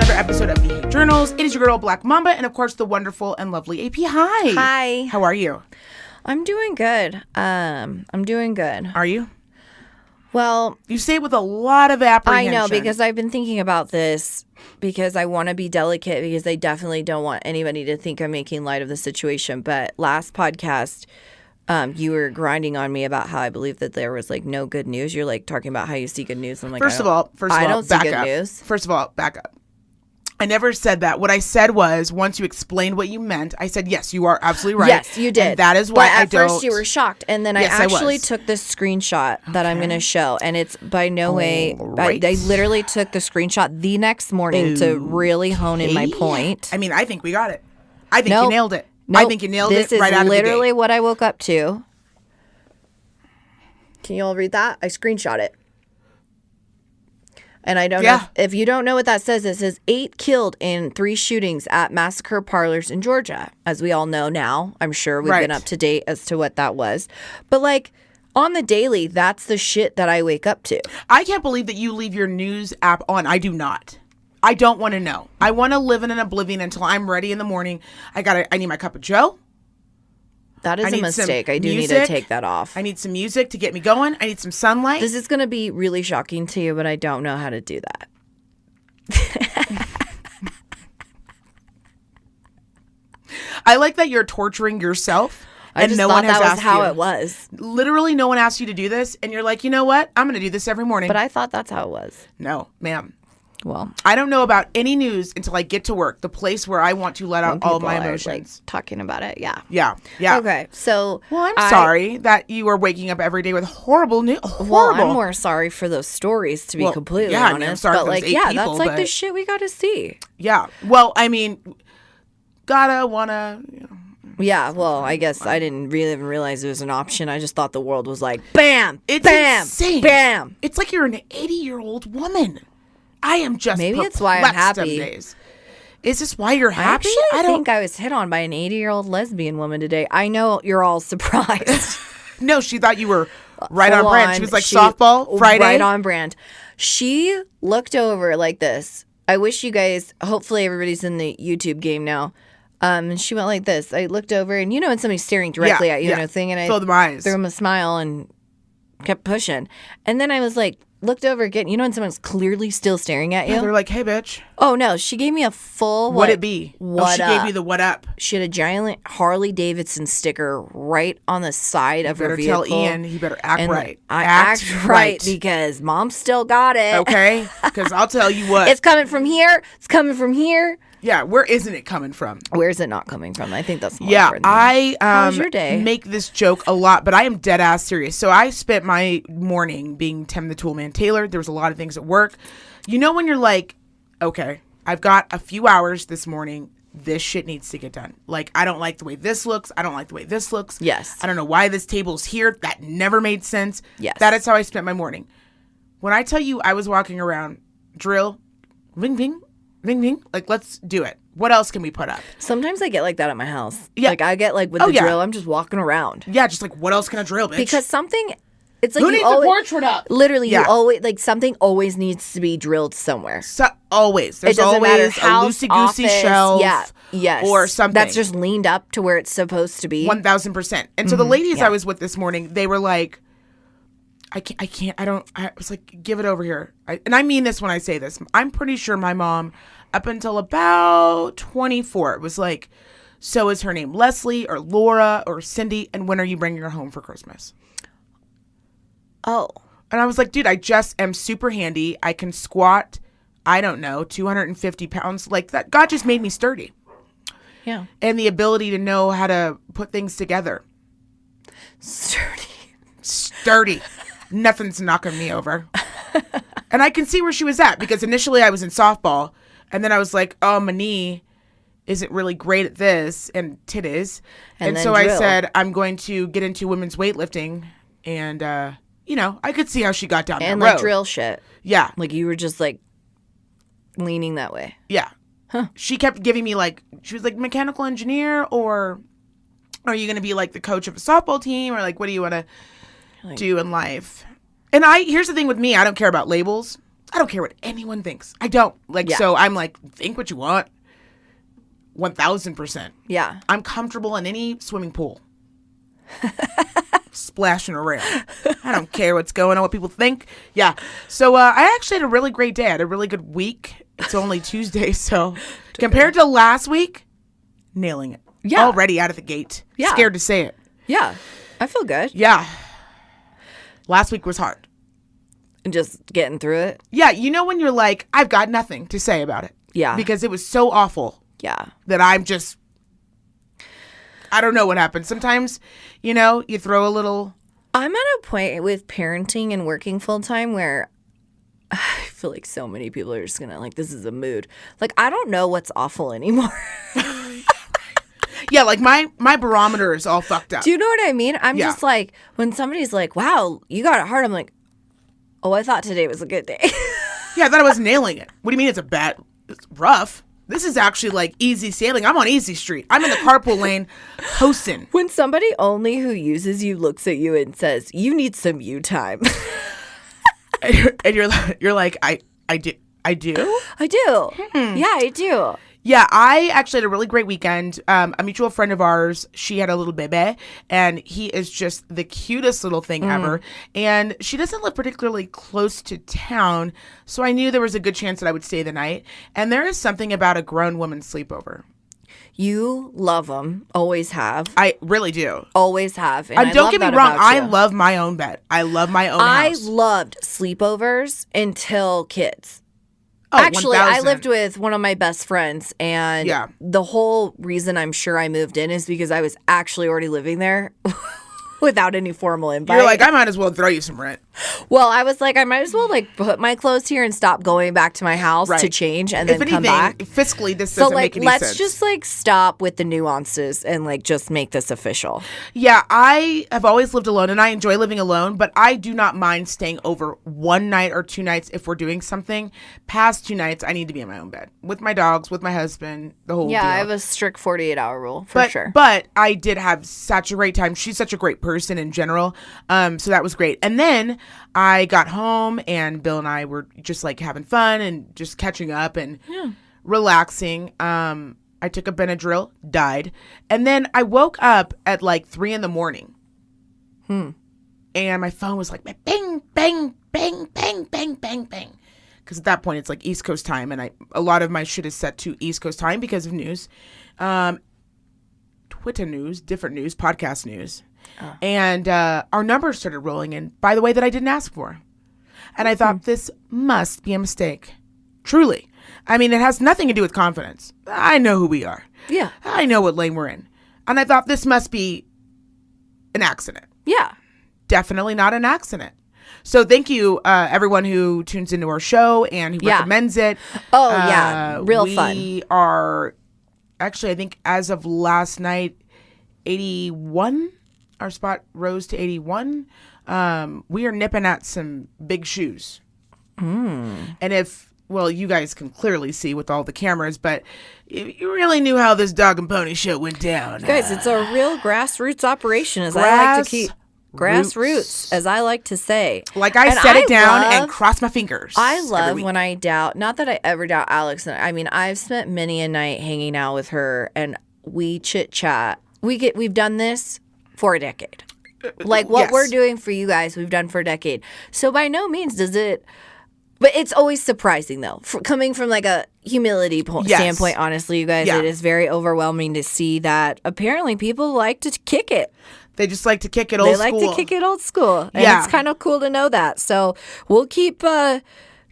another episode of the Hate Journals. It is your girl, Black Mamba, and of course, the wonderful and lovely AP. Hi. Hi. How are you? I'm doing good. I'm doing good. Are you? Well, you say it with a lot of apprehension. I know, because I've been thinking about this because I want to be delicate because I definitely don't want anybody to think I'm making light of the situation. But last podcast, you were grinding on me about how I believe that there was like no good news. You're like talking about how you see good news. I'm like, First of all, I don't see good up. news. First of all, back up. I never said that. What I said was, once you explained what you meant, I said, yes, you are absolutely right. Yes, you did. And that is why I don't. At first you were shocked. And then Yes, I actually I was. took this screenshot that I'm going to show. And it's by no way. Right. I literally took the screenshot the next morning to really hone in my point. I mean, I think we got it. I think Nope. you nailed it. Nope. I think you nailed it right out of the This is gate. literally what I woke up to. Can you all read that? I screenshot it. And I don't know if you don't know what that says. It says 8 killed in 3 shootings at massacre parlors in Georgia. As we all know now, I'm sure we've been up to date as to what that was. But like on the daily, that's the shit that I wake up to. I can't believe that you leave your news app on. I do not. I don't want to know. I want to live in an oblivion until I'm ready in the morning. I need my cup of joe. That is a mistake. I do need to take that off. I need some music to get me going. I need some sunlight. This is going to be really shocking to you, but I don't know how to do that. I like that you're torturing yourself. I just thought that was how it was. Literally, no one asked you to do this, and you're like, you know what? I'm going to do this every morning. But I thought that's how it was. No, ma'am. Well, I don't know about any news until I get to work, the place where I want to let out all of my emotions. Like, talking about it, yeah. Yeah. Okay, so... Well, I'm sorry that you are waking up every day with horrible news. Well, I'm more sorry for those stories, to be completely honest. I'm sorry but for like, those 8 people, that's like the shit we got to see. Yeah. Well, I mean, wanna... You know. Yeah, well, I guess I didn't really even realize it was an option. I just thought the world was like, bam, It's bam, insane. Bam. It's like you're an 80-year-old woman. I am just maybe it's why I'm happy. Is this why you're happy? I think I was hit on by an 80-year-old lesbian woman today. I know you're all surprised. No, she thought you were right on brand. She was like, softball Friday. Right on brand. She looked over like this. I wish you guys, hopefully everybody's in the YouTube game now. And she went like this. I looked over, and you know when somebody's staring directly at you, and I filled my eyes. Threw him a smile and kept pushing. And then I was like, looked over again. You know when someone's clearly still staring at you? Yeah, they're like, hey, bitch. Oh, no. She gave me a full What'd it be? What she up? gave me the what up. She had a giant Harley Davidson sticker right on the side of her vehicle. Tell Ian he better act right. I act right because Mom still got it. Okay? Because I'll tell you what. It's coming from here. It's coming from here. Yeah, where isn't it coming from? Where is it not coming from? I think that's more important. How was your day? Make this joke a lot, but I am dead ass serious. So I spent my morning being Tim the Toolman Taylor. There was a lot of things at work. You know when you're like, okay, I've got a few hours this morning. This shit needs to get done. Like, I don't like the way this looks. I don't like the way this looks. Yes. I don't know why this table's here. That never made sense. Yes. That is how I spent my morning. When I tell you I was walking around, drill, ring, ring, ring, ring, like, let's do it. What else can we put up? Sometimes I get like that at my house. Yeah. Like I get like with the drill, I'm just walking around. Yeah, just like, what else can I drill, bitch? Because something, it's like who needs a portrait up? Literally, you always, like something always needs to be drilled somewhere. So, always. There's it doesn't always matter, house, a loosey-goosey office, shelf. Yeah, yes. Or something. That's just leaned up to where it's supposed to be. 1,000%. And so the ladies I was with this morning, they were like, I was like, give it over here. And I mean this when I say this. I'm pretty sure my mom, up until about 24, was like, so is her name Leslie or Laura or Cindy, and when are you bringing her home for Christmas? Oh. And I was like, dude, I just am super handy. I can squat, I don't know, 250 pounds. Like that. God just made me sturdy. Yeah. And the ability to know how to put things together. Sturdy. Nothing's knocking me over. And I can see where she was at, because initially I was in softball, and then I was like, oh, my knee isn't really great at this, and tit is. And so I said, I'm going to get into women's weightlifting, and, you know, I could see how she got down that road. And like drill shit. Yeah. Like you were just like leaning that way. Yeah. Huh. She kept giving me like, she was like, mechanical engineer, or are you going to be like the coach of a softball team, or like, what do you want to do in life? And here's the thing with me, I don't care about labels. I don't care what anyone thinks. I don't. Like, so I'm like, think what you want. 1,000%. Yeah. I'm comfortable in any swimming pool. Splashing around. I don't care what's going on, what people think. Yeah. So I actually had a really great day. I had a really good week. It's only Tuesday, so compared to last week, nailing it. Yeah. Already out of the gate. Yeah. Scared to say it. Yeah. I feel good. Yeah. Last week was hard. And just getting through it. Yeah. You know when you're like, I've got nothing to say about it. Yeah. Because it was so awful. Yeah. That I'm just, I don't know what happened. Sometimes, you know, you throw a little. I'm at a point with parenting and working full time where I feel like so many people are just going to like, this is a mood. Like, I don't know what's awful anymore. Yeah, like my barometer is all fucked up. Do you know what I mean? I'm just like, when somebody's like, wow, you got it hard. I'm like, oh, I thought today was a good day. Yeah, I thought I was nailing it. What do you mean it's rough? This is actually like easy sailing. I'm on easy street. I'm in the carpool lane coasting. When somebody only who uses you looks at you and says, you need some you time. and you're like, I do? I do. Yeah, I do. Yeah, I actually had a really great weekend. A mutual friend of ours, she had a little bebe, and he is just the cutest little thing ever. And she doesn't live particularly close to town, so I knew there was a good chance that I would stay the night. And there is something about a grown woman sleepover. You love them. Always have. I really do. Always have. And don't get me wrong. I love my own bed. I love my own house. I loved sleepovers until kids. Oh, actually, 1,000. I lived with one of my best friends, and the whole reason I'm sure I moved in is because I was actually already living there without any formal invite. You're like, I might as well throw you some rent. Well, I was like, I might as well like put my clothes here and stop going back to my house to change and then come back. Fiscally, this doesn't make any sense. Let's just like stop with the nuances and like just make this official. Yeah, I have always lived alone and I enjoy living alone, but I do not mind staying over one night or 2 nights if we're doing something. Past 2 nights, I need to be in my own bed with my dogs, with my husband, the whole deal. I have a strict 48-hour rule for sure. But I did have such a great time. She's such a great person in general. So that was great. And then I got home and Bill and I were just like having fun and just catching up and relaxing. I took a Benadryl, died. And then I woke up at like 3 a.m. And my phone was like bang, bang, bang, bang, bang, bang, bang. Because at that point it's like East Coast time. And a lot of my shit is set to East Coast time because of news. Twitter news, different news, podcast news. And our numbers started rolling in, by the way, that I didn't ask for. And I thought, this must be a mistake. Truly. I mean, it has nothing to do with confidence. I know who we are. Yeah. I know what lane we're in. And I thought, this must be an accident. Yeah. Definitely not an accident. So thank you, everyone who tunes into our show and who recommends it. Oh, yeah. Real fun. We are, actually, I think as of last night, 81. Our spot rose to 81. We are nipping at some big shoes. And you guys can clearly see with all the cameras, but if you really knew how this dog and pony show went down. Guys, it's a real grassroots operation, as I like to keep. Grassroots, as I like to say. Like I set it down and cross my fingers. I love when I doubt, not that I ever doubt Alex. I mean, I've spent many a night hanging out with her and we chit chat. We've done this for a decade. Like what we're doing for you guys, we've done for a decade. So by no means does it, but it's always surprising though, coming from like a humility standpoint, honestly, you guys, it is very overwhelming to see that apparently people like to kick it. They just like to kick it old school. They like to kick it old school. And it's kind of cool to know that. So we'll keep this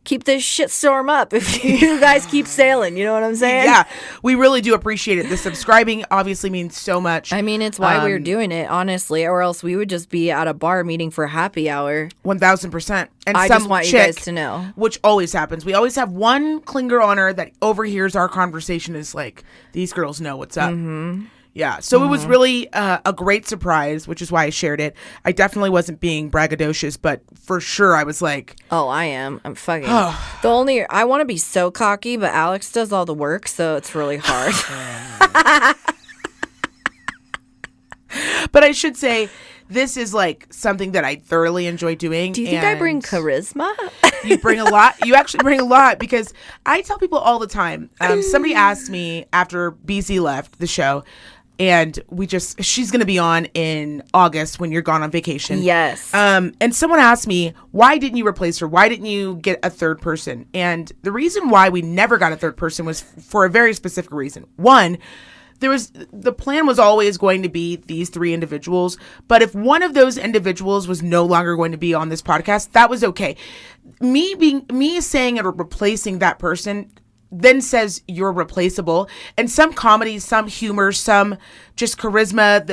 shitstorm up if you guys keep sailing. You know what I'm saying? Yeah, we really do appreciate it. The subscribing obviously means so much. I mean, it's why we're doing it, honestly, or else we would just be at a bar meeting for happy hour. 1,000%. And I just want you guys to know. Which always happens. We always have one clinger on her that overhears our conversation is like, these girls know what's up. Mm-hmm. Yeah, so it was really a great surprise, which is why I shared it. I definitely wasn't being braggadocious, but for sure I was like... Oh, I am. I'm fucking... I want to be so cocky, but Alex does all the work, so it's really hard. But I should say, this is like something that I thoroughly enjoy doing. Do you think I bring charisma? You bring a lot. You actually bring a lot, because I tell people all the time. Somebody asked me after BZ left the show, and she's going to be on in August when you're gone on vacation. Yes. And someone asked me, why didn't you replace her? Why didn't you get a third person? And the reason why we never got a third person was for a very specific reason. One, the plan was always going to be these 3 individuals, but if one of those individuals was no longer going to be on this podcast, that was okay. Me saying it or replacing that person then says you're replaceable. And some comedy, some humor, some just charisma,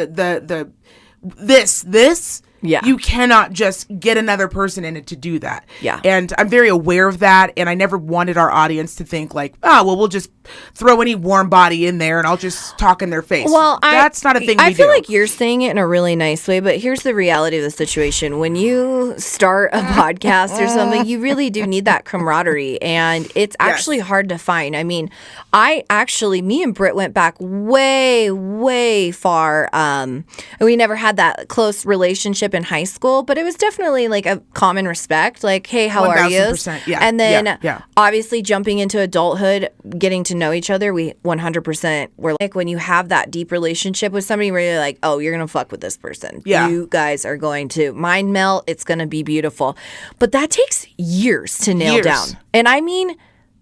this. Yeah. You cannot just get another person in it to do that. Yeah. And I'm very aware of that. And I never wanted our audience to think like, we'll just throw any warm body in there and I'll just talk in their face. Well, that's not a thing I feel like you're saying it in a really nice way, but here's the reality of the situation. When you start a podcast or something, you really do need that camaraderie. And it's actually hard to find. I mean, me and Britt went back way, way far. And we never had that close relationship in high school, but it was definitely like a common respect, like, hey, how are you? Yeah. And then obviously jumping into adulthood, getting to know each other, we 100% were like, when you have that deep relationship with somebody where you're like, oh, you're gonna fuck with this person. Yeah. You guys are going to mind melt. It's gonna be beautiful. But that takes years to nail down. And I mean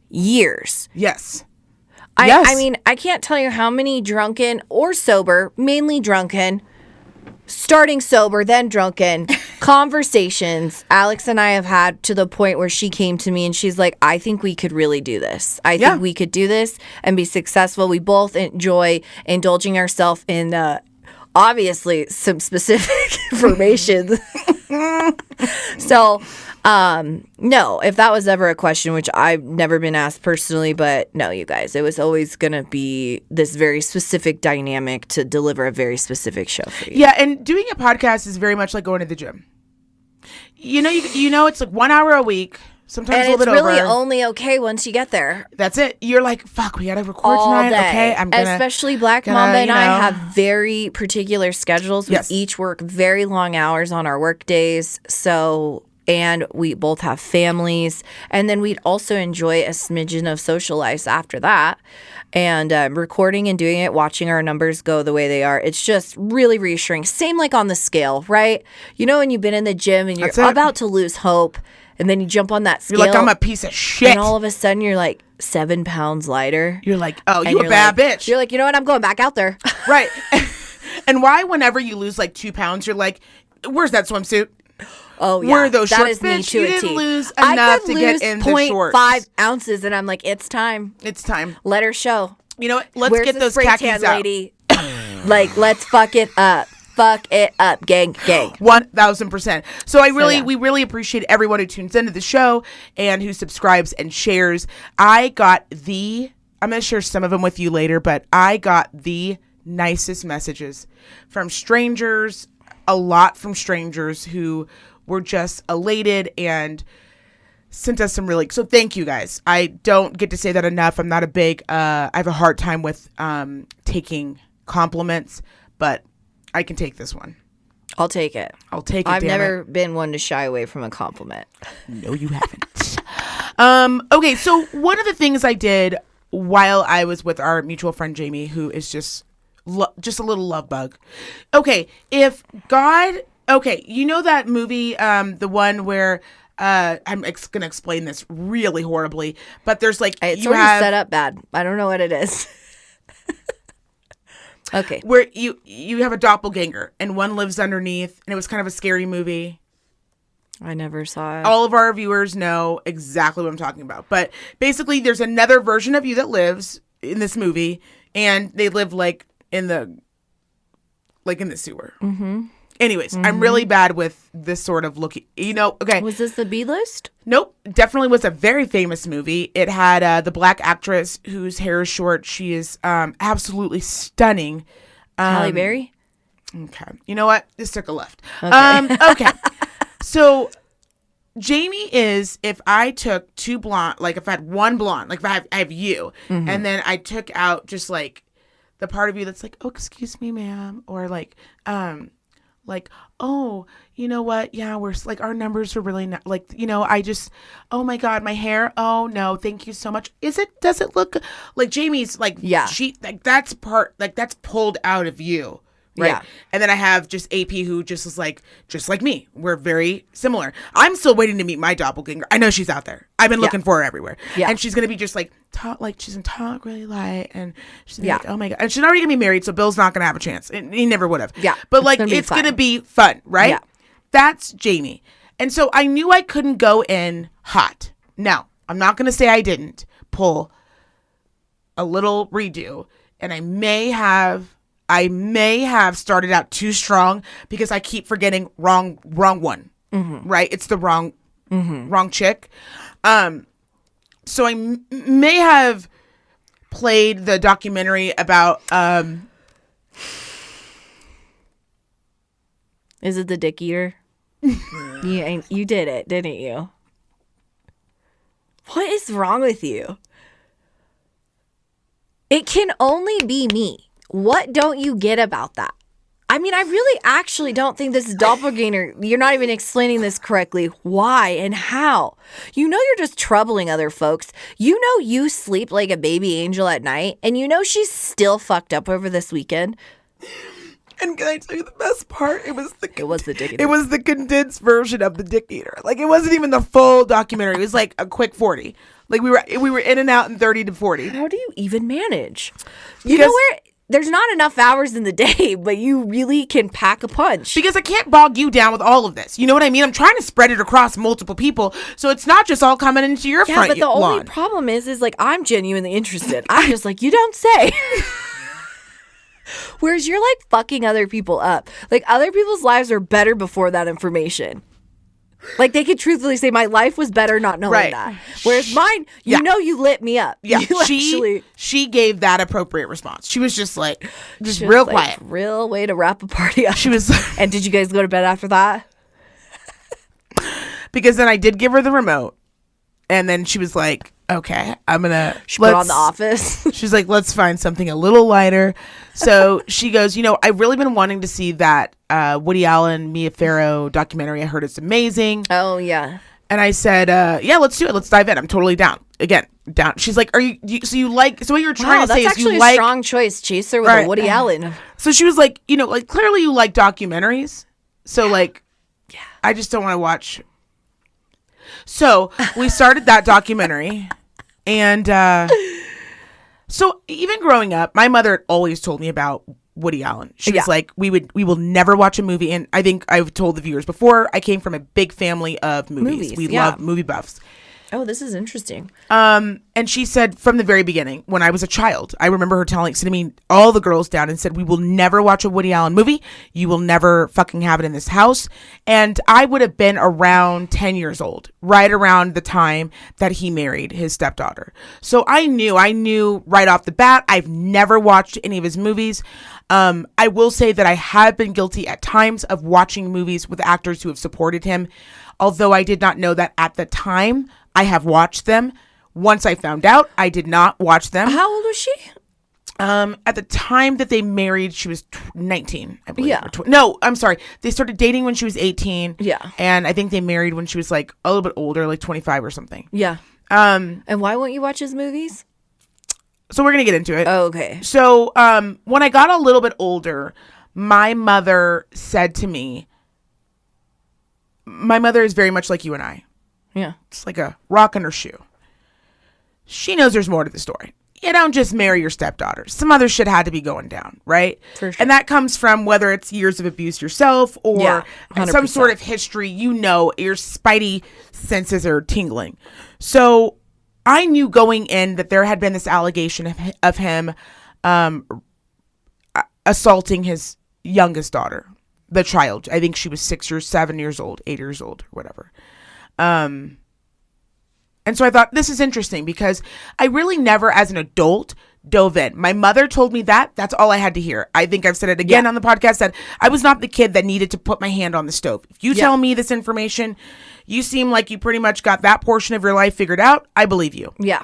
years. Yes. I mean, I can't tell you how many drunken or sober, mainly drunken, starting sober, then drunken, conversations Alex and I have had to the point where she came to me and she's like, I think we could really do this. I think we could do this and be successful. We both enjoy indulging ourselves in obviously some specific information. So, no, if that was ever a question, which I've never been asked personally, but no, you guys, it was always going to be this very specific dynamic to deliver a very specific show for you. Yeah, and doing a podcast is very much like going to the gym. You know, it's like 1 hour a week, sometimes a little bit over. And it's really only okay once you get there. That's it. You're like, fuck, we got to record all tonight. Day. Okay, I'm gonna. Especially Black Mamba and I have very particular schedules. We each work very long hours on our work days. So, and we both have families. And then we'd also enjoy a smidgen of social life after that. And recording and doing it, watching our numbers go the way they are, it's just really reassuring. Same like on the scale, right? You know, when you've been in the gym and you're about to lose hope, and then you jump on that scale. You're like, I'm a piece of shit. And all of a sudden, you're like 7 pounds lighter. You're like, oh, you're a bad bitch. You're like, you know what? I'm going back out there. Right. And why whenever you lose like 2 pounds, you're like, where's that swimsuit? Oh, yeah. Where are those shorts? That is me bitch, to you a didn't T. lose enough to get in the shorts. 0.5 ounces, and I'm like, it's time. It's time. Let her show. You know what? Let's Where's get the those spray khakis tan out. Lady? Like, let's fuck it up. Fuck it up, gang. 1000%. So we really appreciate everyone who tunes into the show and who subscribes and shares. I'm going to share some of them with you later, but I got the nicest messages from strangers, a lot from strangers who were just elated and sent us some really, so thank you guys. I don't get to say that enough. I'm not I have a hard time with taking compliments, but I can take this one. I'll take it. I've never been one to shy away from a compliment. No, you haven't. Okay, so one of the things I did while I was with our mutual friend Jamie, who is just a little love bug. Okay, you know that movie, the one where I'm going to explain this really horribly, but there's like it's already set up bad. I don't know what it is. Okay. Where you have a doppelganger and one lives underneath, and it was kind of a scary movie. I never saw it. All of our viewers know exactly what I'm talking about. But basically, there's another version of you that lives in this movie, and they live like in the sewer. Mm-hmm. Anyways, I'm really bad with this sort of looking, okay. Was this the B-list? Nope. Definitely was a very famous movie. It had the black actress whose hair is short. She is absolutely stunning. Halle Berry? Okay. You know what? This took a left. Okay. Okay. So Jamie is, if I took two blonde, like if I had one blonde, like if I have you, and then I took out just like the part of you that's like, oh, excuse me, ma'am, or like, oh, you know what? Yeah, we're like, our numbers are really not like, oh my God, my hair. Oh no, thank you so much. Does it look like Jamie's like, she like that's pulled out of you. Right. Yeah. And then I have just AP who just is like, just like me. We're very similar. I'm still waiting to meet my doppelganger. I know she's out there. I've been looking for her everywhere. Yeah. And she's going to be just like, she's going to talk really light. And she's gonna be like, oh my God. And she's already going to be married. So Bill's not going to have a chance. And he never would have. Yeah. But like, it's going to be fun. Right. Yeah. That's Jamie. And so I knew I couldn't go in hot. Now, I'm not going to say I didn't pull a little redo. And I may have started out too strong because I keep forgetting wrong one. Mm-hmm. Right? It's the wrong chick. So I may have played the documentary about Is it the dick eater? You did it, didn't you? What is wrong with you? It can only be me. What don't you get about that? I mean, I really actually don't think this is doppelganger. You're not even explaining this correctly. Why and how? You know you're just troubling other folks. You know you sleep like a baby angel at night, and you know she's still fucked up over this weekend. And can I tell you the best part? It was the dick eater. It was the condensed version of the dick eater. Like, it wasn't even the full documentary. It was like a quick 40. Like, we were in and out in 30 to 40. How do you even manage? You know where? There's not enough hours in the day, but you really can pack a punch. Because I can't bog you down with all of this. You know what I mean? I'm trying to spread it across multiple people, so it's not just all coming into your front lawn. Yeah, but the only problem is like, I'm genuinely interested. I'm just like, you don't say. Whereas you're like fucking other people up. Like, other people's lives are better before that information. Like, they could truthfully say my life was better not knowing that. Whereas mine, you know, you lit me up. Yeah, she gave that appropriate response. She was just like, real quiet. Real way to wrap a party up. She was. And did you guys go to bed after that? Because then I did give her the remote. And then she was like, okay, she put on The Office. She's like, let's find something a little lighter. So she goes, I've really been wanting to see that Woody Allen, Mia Farrow documentary. I heard it's amazing. Oh, yeah. And I said, yeah, let's do it. Let's dive in. I'm totally down. Again, down. She's like, so what you're trying to say is you like. That's actually a strong choice, Chaser, with a Woody Allen. So she was like, like, clearly you like documentaries. So like, yeah, I just don't want to watch. So we started that documentary, and so even growing up, my mother always told me about Woody Allen. She was like, we will never watch a movie. And I think I've told the viewers before, I came from a big family of movies. We love movie buffs. Oh, this is interesting. And she said from the very beginning, when I was a child, I remember her sitting me all the girls down and said, we will never watch a Woody Allen movie. You will never fucking have it in this house. And I would have been around 10 years old, right around the time that he married his stepdaughter. So I knew right off the bat. I've never watched any of his movies. I will say that I have been guilty at times of watching movies with actors who have supported him. Although I did not know that at the time. I have watched them. Once I found out, I did not watch them. How old was she? At the time that they married, she was 19, I believe. Yeah. No, I'm sorry. They started dating when she was 18. Yeah. And I think they married when she was like a little bit older, like 25 or something. Yeah. And why won't you watch his movies? So we're going to get into it. Oh, okay. So when I got a little bit older, my mother said to me, my mother is very much like you and I. Yeah. It's like a rock in her shoe. She knows there's more to the story. You don't just marry your stepdaughter. Some other shit had to be going down, right? For sure. And that comes from whether it's years of abuse yourself or some sort of history. Your spidey senses are tingling. So I knew going in that there had been this allegation of him assaulting his youngest daughter, the child. I think she was 6 or 7 years old, 8 years old, whatever. And so I thought, this is interesting because I really never, as an adult, dove in. My mother told me that's all I had to hear. I think I've said it again on the podcast, that I was not the kid that needed to put my hand on the stove. If you tell me this information, you seem like you pretty much got that portion of your life figured out. I believe you. Yeah.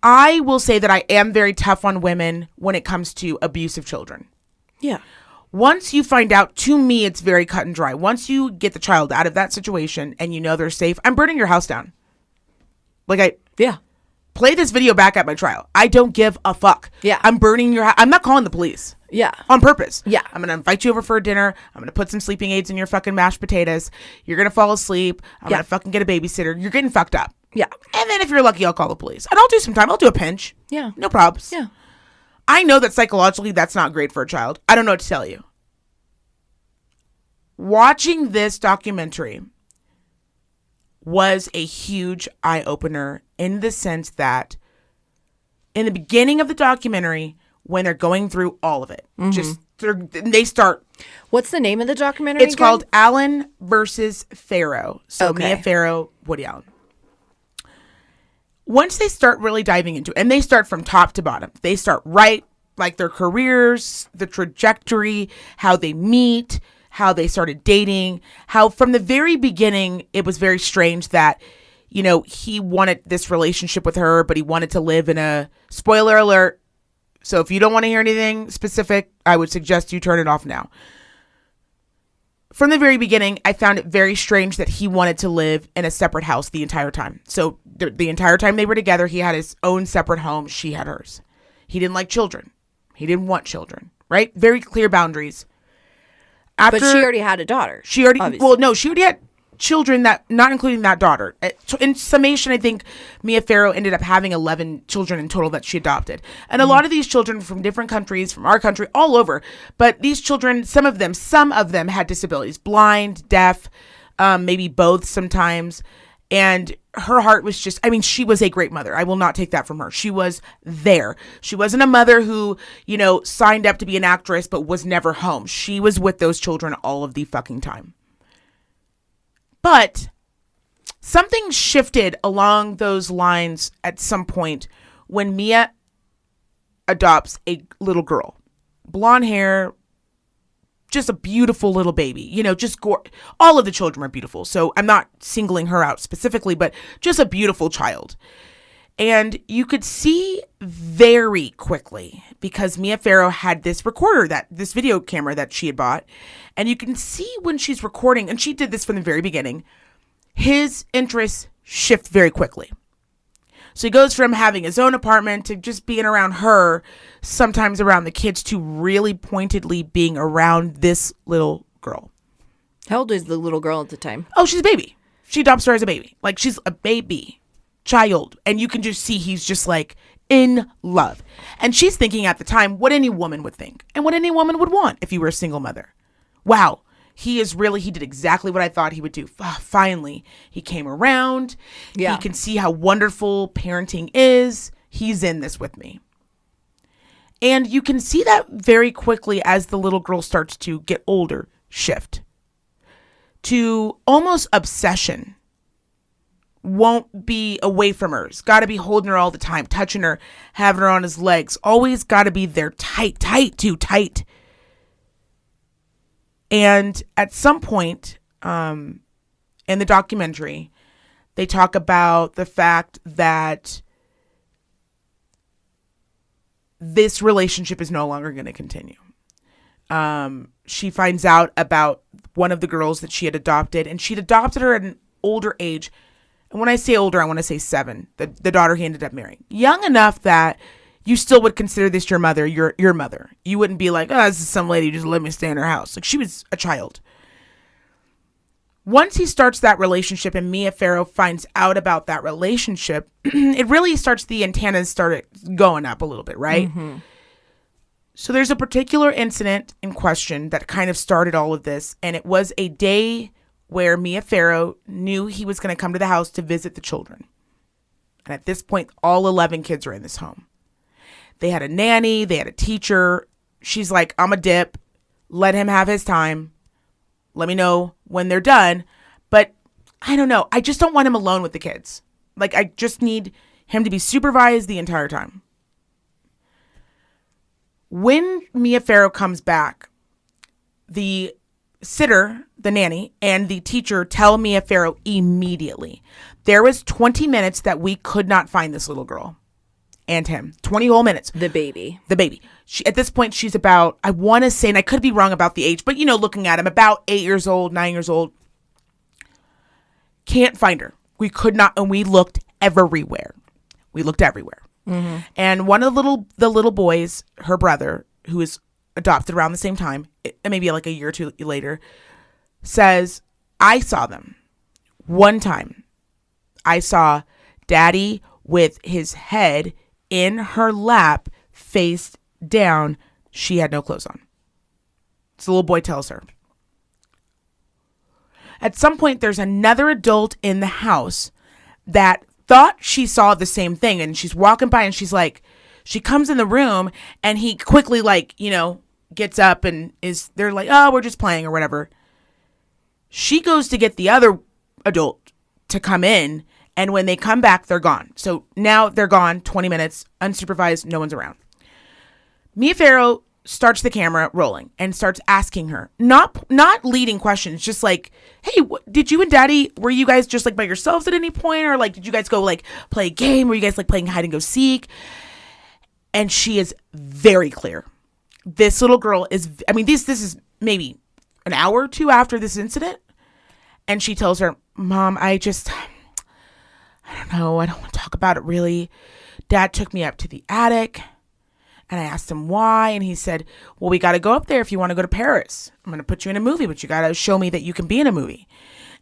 I will say that I am very tough on women when it comes to abusive children. Yeah. Once you find out, to me, it's very cut and dry. Once you get the child out of that situation and you know they're safe, I'm burning your house down. Yeah. Play this video back at my trial. I don't give a fuck. Yeah. I'm burning your house. I'm not calling the police. Yeah. On purpose. Yeah. I'm going to invite you over for a dinner. I'm going to put some sleeping aids in your fucking mashed potatoes. You're going to fall asleep. I'm going to fucking get a babysitter. You're getting fucked up. Yeah. And then if you're lucky, I'll call the police. And I'll do some time. I'll do a pinch. Yeah. No probs. Yeah. I know that psychologically that's not great for a child. I don't know what to tell you. Watching this documentary was a huge eye-opener in the sense that in the beginning of the documentary, when they're going through all of it, they start. What's the name of the documentary? It's called Allen versus Farrow. So Mia Farrow, Woody Allen. Once they start really diving into it, and they start from top to bottom, they start right, like their careers, the trajectory, how they meet, how they started dating, how from the very beginning, it was very strange that, you know, he wanted this relationship with her, but he wanted to live in a, spoiler alert. So if you don't want to hear anything specific, I would suggest you turn it off now. From the very beginning, I found it very strange that he wanted to live in a separate house the entire time. So the entire time they were together, he had his own separate home. She had hers. He didn't like children. He didn't want children, right? Very clear boundaries. But she already had a daughter. She already had children, that not including that daughter. In summation, I think Mia Farrow ended up having 11 children in total that she adopted. And a lot of these children from different countries, from our country, all over. But these children, some of them had disabilities, blind, deaf, maybe both sometimes. And her heart was just, I mean, she was a great mother. I will not take that from her. She was there. She wasn't a mother who, you know, signed up to be an actress, but was never home. She was with those children all of the fucking time. But something shifted along those lines at some point when Mia adopts a little girl. Blonde hair, just a beautiful little baby, you know, all of the children are beautiful. So I'm not singling her out specifically, but just a beautiful child. And you could see very quickly, because Mia Farrow had this recorder, this video camera that she had bought. And you can see when she's recording, and she did this from the very beginning, his interests shift very quickly. So he goes from having his own apartment to just being around her, sometimes around the kids, to really pointedly being around this little girl. How old is the little girl at the time? Oh, she's a baby. She adopts her as a baby. Like, she's a baby child. And you can just see he's just like in love. And she's thinking at the time what any woman would think and what any woman would want if you were a single mother. Wow. He did exactly what I thought he would do. Finally, he came around. Yeah. He can see how wonderful parenting is. He's in this with me. And you can see that very quickly as the little girl starts to get older, shift to almost obsession. Won't be away from her. He's got to be holding her all the time, touching her, having her on his legs. Always got to be there, tight, too tight. And at some point in the documentary, they talk about the fact that this relationship is no longer going to continue. She finds out about one of the girls that she had adopted, and she'd adopted her at an older age. And when I say older, I want to say 7, the daughter he ended up marrying. Young enough that you still would consider this your mother, your mother. You wouldn't be like, oh, this is some lady who just let me stay in her house. Like, she was a child. Once he starts that relationship and Mia Farrow finds out about that relationship, it really starts, the antennas started going up a little bit, right? Mm-hmm. So there's a particular incident in question that kind of started all of this. And it was a day where Mia Farrow knew he was going to come to the house to visit the children. And at this point, all 11 kids are in this home. They had a nanny. They had a teacher. She's like, I'm a dip. Let him have his time. Let me know when they're done. But I don't know. I just don't want him alone with the kids. Like, I just need him to be supervised the entire time. When Mia Farrow comes back, the sitter, the nanny, and the teacher tell Mia Farrow immediately. There was 20 minutes that we could not find this little girl. and him. 20 whole minutes. The baby. At this point, she's about, I want to say, and I could be wrong about the age, but looking at him, about 8 years old, 9 years old. Can't find her. We could not, and we looked everywhere. Mm-hmm. And one of the little boys, her brother, who is adopted around the same time, maybe like a year or two later, says, I saw them. One time, I saw Daddy with his head in her lap, face down. She had no clothes on. So the little boy tells her. At some point, there's another adult in the house that thought she saw the same thing. And she's walking by and she's like, she comes in the room and he quickly gets up and they're like, oh, we're just playing or whatever. She goes to get the other adult to come in. And when they come back, they're gone. So now they're gone, 20 minutes, unsupervised, no one's around. Mia Farrow starts the camera rolling and starts asking her, not leading questions, just like, hey, did you and Daddy, were you guys just by yourselves at any point? Or did you guys go play a game? Were you guys playing hide and go seek? And she is very clear. This little girl is, this is maybe an hour or two after this incident. And she tells her, Mom, I don't know. I don't want to talk about it really. Dad took me up to the attic and I asked him why. And he said, well, we got to go up there if you want to go to Paris. I'm going to put you in a movie, but you got to show me that you can be in a movie.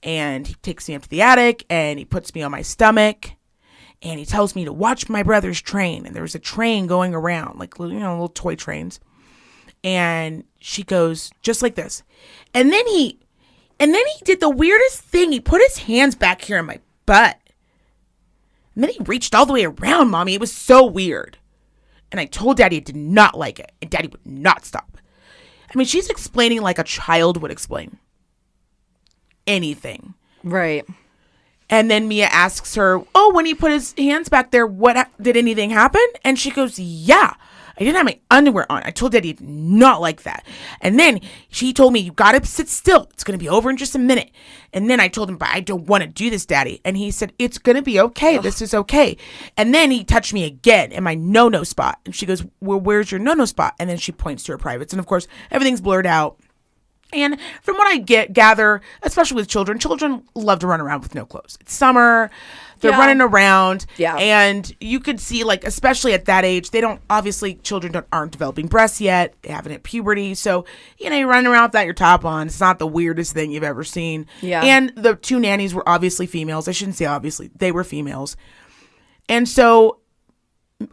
And he takes me up to the attic and he puts me on my stomach and he tells me to watch my brother's train. And there was a train going around, little toy trains. And she goes just like this. And then he did the weirdest thing. He put his hands back here in my butt. And then he reached all the way around, Mommy. It was so weird. And I told Daddy I did not like it. And Daddy would not stop. She's explaining like a child would explain anything. Right. And then Mia asks her, oh, when he put his hands back there, did anything happen? And she goes, yeah. I didn't have my underwear on. I told Daddy I did not like that. And then she told me, you got to sit still. It's going to be over in just a minute. And then I told him, but I don't want to do this, Daddy. And he said, it's going to be okay. Ugh. This is okay. And then he touched me again in my no-no spot. And she goes, well, where's your no-no spot? And then she points to her privates. And of course, everything's blurred out. And from what I gather, especially with children love to run around with no clothes. It's summer. They're running around. Yeah. And you could see, especially at that age, children aren't developing breasts yet. They haven't hit puberty. So, you're running around without your top on. It's not the weirdest thing you've ever seen. Yeah. And the two nannies were obviously females. I shouldn't say obviously. They were females. And so,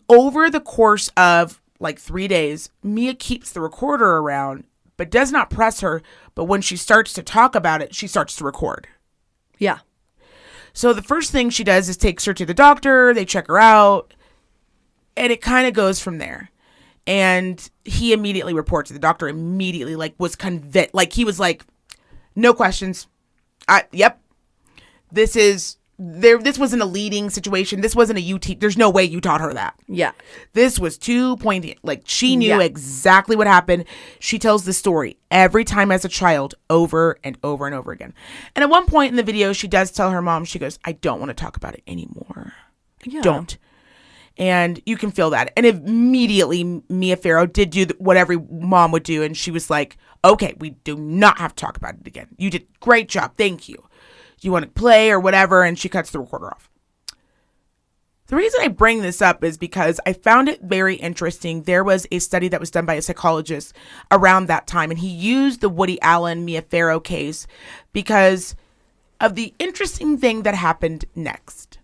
over the course of 3 days, Mia keeps the recorder around, but does not press her. But when she starts to talk about it, she starts to record. Yeah. So the first thing she does is takes her to the doctor. They check her out. And it kind of goes from there. And he immediately reports. The doctor immediately was convinced. He was like, no questions. Yep. This wasn't a leading situation. This wasn't a UT. There's no way you taught her that. Yeah. This was too poignant. She knew exactly what happened. She tells the story every time as a child over and over and over again. And at one point in the video, she does tell her mom, she goes, I don't want to talk about it anymore. I don't. And you can feel that. And immediately Mia Farrow did do what every mom would do. And she was like, okay, we do not have to talk about it again. You did a great job. Thank you. You want to play or whatever, and she cuts the recorder off. The reason I bring this up is because I found it very interesting. There was a study that was done by a psychologist around that time, and he used the Woody Allen Mia Farrow case because of the interesting thing that happened next.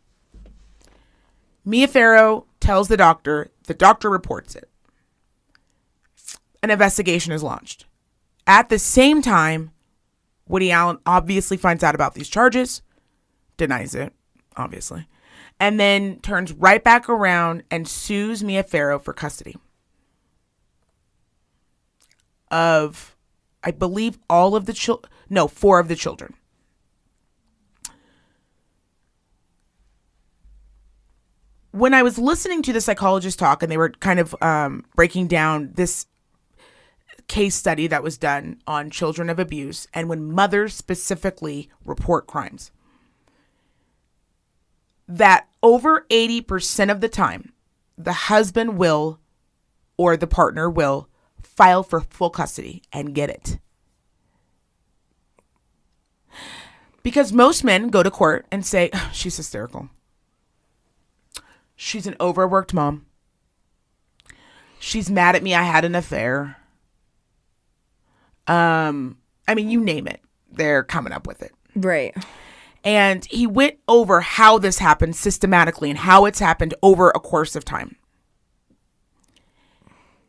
Mia Farrow tells the doctor reports it. An investigation is launched. At the same time, Woody Allen obviously finds out about these charges, denies it, obviously, and then turns right back around and sues Mia Farrow for custody of, I believe, 4 of the children. When I was listening to the psychologist talk and they were kind of breaking down this case study that was done on children of abuse and when mothers specifically report crimes, that over 80% of the time the husband will, or the partner will, file for full custody and get it. Because most men go to court and say, oh, she's hysterical. She's an overworked mom. She's mad at me. I had an affair. I mean, you name it. They're coming up with it. Right. And he went over how this happened systematically and how it's happened over a course of time.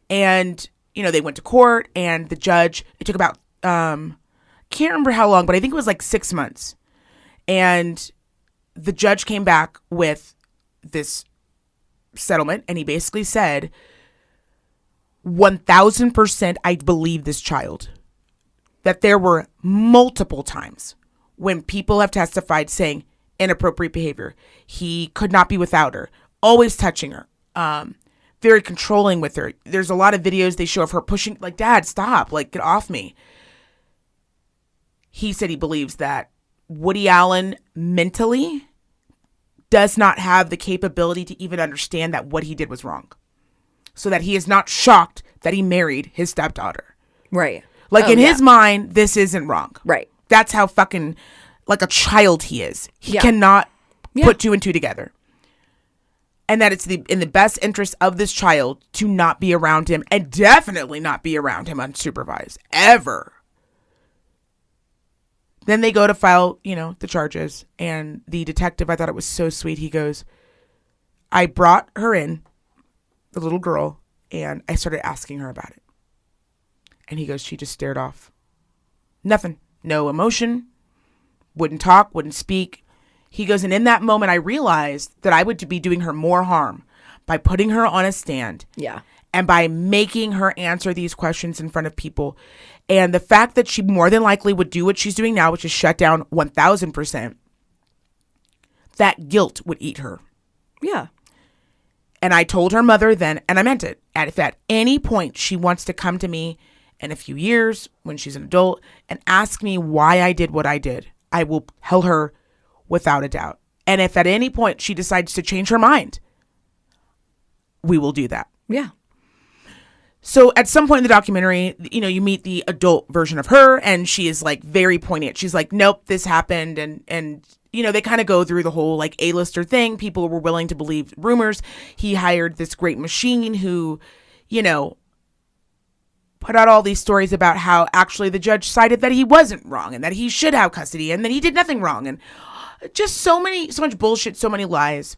And, you know, they went to court and the judge, it took about, can't remember how long, but I think it was like 6 months. And the judge came back with this settlement and he basically said, 1000% I believe this child. That there were multiple times when people have testified saying inappropriate behavior. He could not be without her, always touching her, very controlling with her. There's a lot of videos they show of her pushing, like, Dad, stop, like, get off me. He said he believes that Woody Allen mentally does not have the capability to even understand that what he did was wrong. So that he is not shocked that he married his stepdaughter. Right. Like, in his mind, this isn't wrong. Right. That's how fucking, like, a child he is. He cannot put two and two together. And that it's in the best interest of this child to not be around him and definitely not be around him unsupervised. Ever. Then they go to file, you know, the charges. And the detective, I thought it was so sweet. He goes, I brought her in, the little girl, and I started asking her about it. And he goes, she just stared off. Nothing. No emotion. Wouldn't talk, wouldn't speak. He goes, and in that moment, I realized that I would be doing her more harm by putting her on a stand. Yeah. And by making her answer these questions in front of people. And the fact that she more than likely would do what she's doing now, which is shut down 1000%, that guilt would eat her. Yeah. And I told her mother then, and I meant it, if at any point she wants to come to me in a few years when she's an adult and ask me why I did what I did, I will tell her without a doubt. And if at any point she decides to change her mind, we will do that. Yeah. So at some point in the documentary, you know, you meet the adult version of her and she is like very poignant. She's like, nope, this happened. And you know, they kind of go through the whole like A-lister thing. People were willing to believe rumors. He hired this great machine who, you know, put out all these stories about how actually the judge cited that he wasn't wrong and that he should have custody and that he did nothing wrong. And just so much bullshit, so many lies.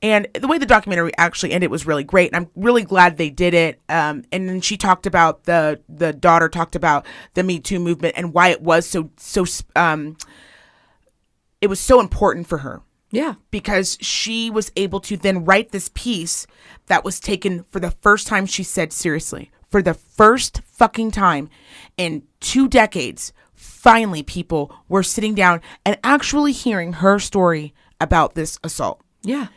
And the way the documentary actually ended was really great. And I'm really glad they did it. And then she talked about the daughter talked about the Me Too movement and why it was it was so important for her. Yeah. Because she was able to then write this piece that was taken for the first time, she said, seriously, for the first fucking time in 2 decades, finally people were sitting down and actually hearing her story about this assault. Yeah.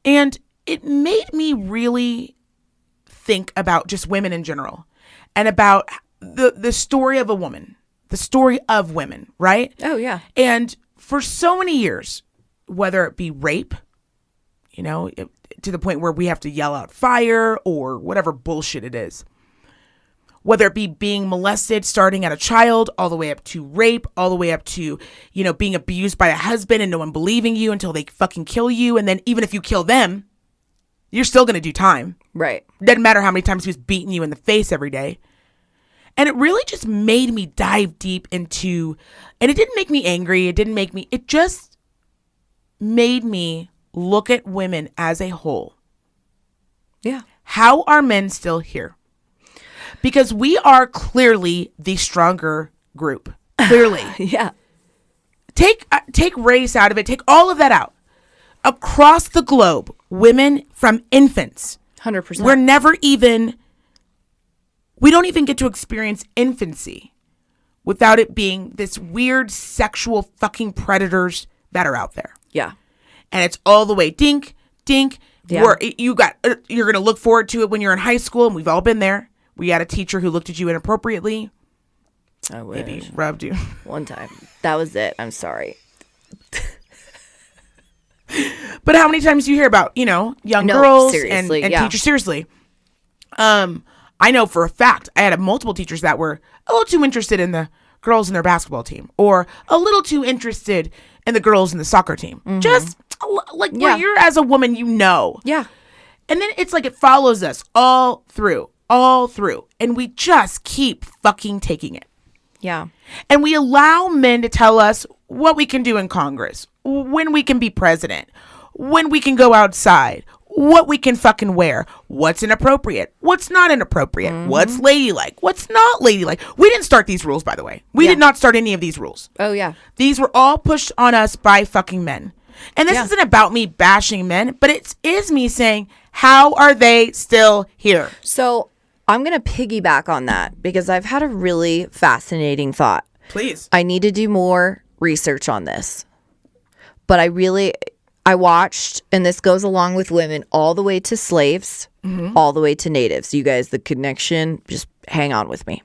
And it made me really think about just women in general and about the story of a woman, the story of women, right? Oh, yeah. And for so many years, whether it be rape, you know, to the point where we have to yell out fire or whatever bullshit it is, whether it be being molested starting at a child all the way up to rape, all the way up to, you know, being abused by a husband and no one believing you until they fucking kill you. And then even if you kill them, you're still going to do time. Right. Doesn't matter how many times he was beating you in the face every day. And it really just made me dive deep into, and it didn't make me angry. It just made me look at women as a whole. Yeah. How are men still here? Because we are clearly the stronger group. Clearly. Yeah. Take race out of it. Take all of that out. Across the globe, women from infants. 100%. We don't even get to experience infancy without it being this weird sexual fucking predators that are out there. Yeah. And it's all the way dink, dink. Yeah. You're going to look forward to it when you're in high school, and we've all been there. We had a teacher who looked at you inappropriately. I wish. Maybe rubbed you. One time. That was it. I'm sorry. But how many times do you hear about, young No, girls seriously, and yeah. teachers? Seriously. I know for a fact I had multiple teachers that were a little too interested in the girls in their basketball team, or a little too interested in the girls in the soccer team. Just like where you're as a woman, Yeah. And then it's like it follows us all through. And we just keep fucking taking it. Yeah. And we allow men to tell us what we can do in Congress, when we can be president, when we can go outside, what we can fucking wear, what's inappropriate, what's not inappropriate, what's ladylike, what's not ladylike. We didn't start these rules, by the way. We did not start any of these rules. Oh, yeah. These were all pushed on us by fucking men. And this isn't about me bashing men, but it is me saying, how are they still here? So I'm going to piggyback on that because I've had a really fascinating thought. Please. I need to do more research on this. But I watched, and this goes along with women, all the way to slaves, all the way to natives. You guys, the connection, just hang on with me.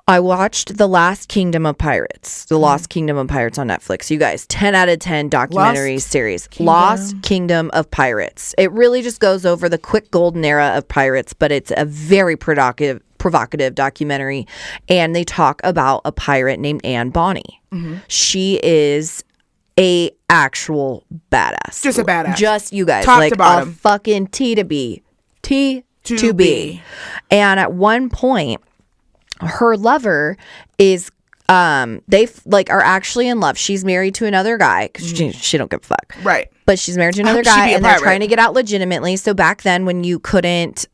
I watched The Last Kingdom of Pirates, The Lost Kingdom of Pirates on Netflix. You guys, 10 out of 10 documentary series. Lost Kingdom of Pirates. It really just goes over the quick golden era of pirates, but it's a very provocative documentary. And they talk about a pirate named Anne Bonny. She is a actual badass. Just a badass. Just, you guys, Top like to bottom. a fucking T to B. T to B. And at one point, her lover is they are actually in love. She's married to another guy because she don't give a fuck, Right? But she's married to another guy, and they're trying to get out legitimately. So back then, when you couldn't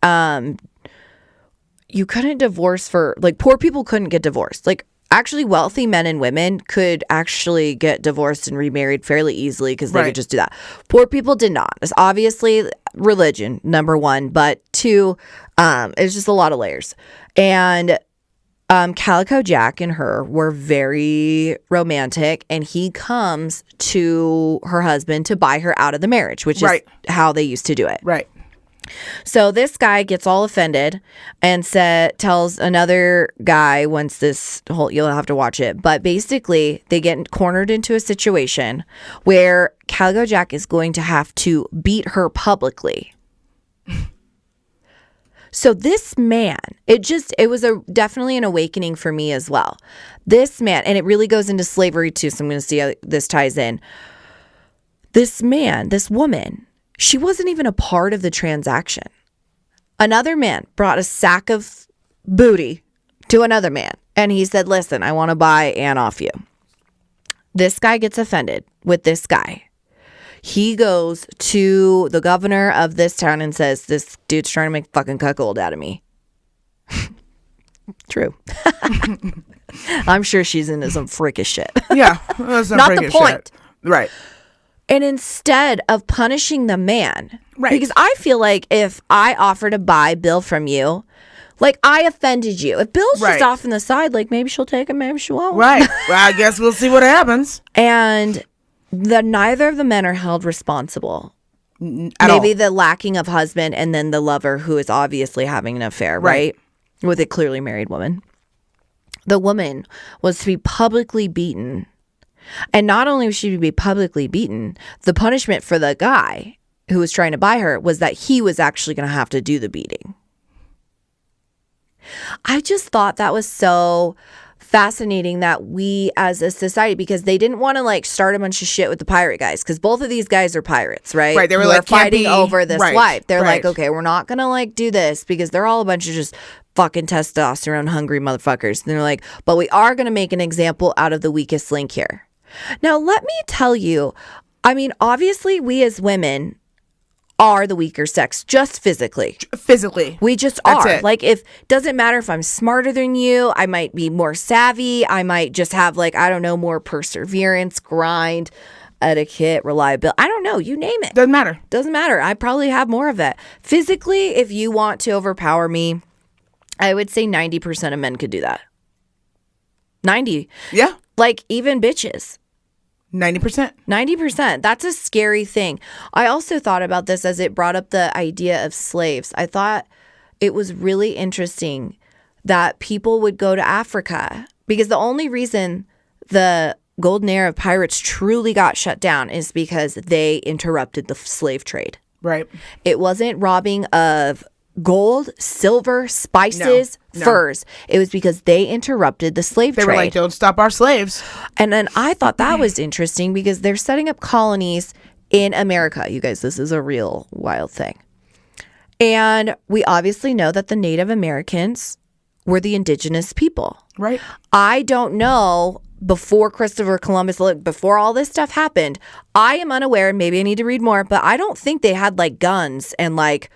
divorce for, like, poor people couldn't get divorced. Like, actually, wealthy men and women could actually get divorced and remarried fairly easily because they could just do that. Poor people did not. It's obviously religion, number one, but two, it's just a lot of layers. And Calico Jack and her were very romantic, and he comes to her husband to buy her out of the marriage, which is how they used to do it. Right. So this guy gets all offended and tells another guy, once this whole, you'll have to watch it, but basically they get cornered into a situation where Calico Jack is going to have to beat her publicly. So this man, it was definitely an awakening for me as well. This man, and it really goes into slavery too, so I'm going to see how this ties in. This woman, she wasn't even a part of the transaction. Another man brought a sack of booty to another man, and he said, listen, I want to buy Anne off you. This guy gets offended with this guy. He goes to the governor of this town and says, this dude's trying to make fucking cuckold out of me. True. I'm sure she's into some freakish shit. Yeah. That's not the point. Shit. Right. And instead of punishing the man, right. Because I feel like if I offer to buy Bill from you, like, I offended you. If Bill's just off on the side, like, maybe she'll take him, maybe she won't. Right. Well, I guess we'll see what happens. And neither of the men are held responsible. Maybe the lacking of husband, and then the lover who is obviously having an affair, right? With a clearly married woman. The woman was to be publicly beaten. And not only was she to be publicly beaten, the punishment for the guy who was trying to buy her was that he was actually going to have to do the beating. I just thought that was so fascinating that we as a society, because they didn't want to like start a bunch of shit with the pirate guys, because both of these guys are pirates, right? Right. They were like fighting over this wife. They're right. like, okay, we're not gonna like do this because they're all a bunch of just fucking testosterone hungry motherfuckers. And they're like, but we are gonna make an example out of the weakest link here. Now let me tell you, I mean, obviously we as women are the weaker sex, just physically. We just are. It. Like, if doesn't matter if I'm smarter than you, I might be more savvy, I might just have, like, I don't know, more perseverance, grind, etiquette, reliability. I don't know, you name it. Doesn't matter. I probably have more of it. Physically, if you want to overpower me, I would say 90% of men could do that. 90. Yeah. Like, even bitches. 90%. That's a scary thing. I also thought about this as it brought up the idea of slaves. I thought it was really interesting that people would go to Africa, because the only reason the golden era of pirates truly got shut down is because they interrupted the slave trade. Right. It wasn't robbing of gold, silver, spices, furs. It was because they interrupted the slave trade. They were like, don't stop our slaves. And then I thought that was interesting because they're setting up colonies in America. You guys, this is a real wild thing. And we obviously know that the Native Americans were the indigenous people. Right. I don't know before Christopher Columbus, before all this stuff happened, I am unaware, maybe I need to read more, but I don't think they had like guns and like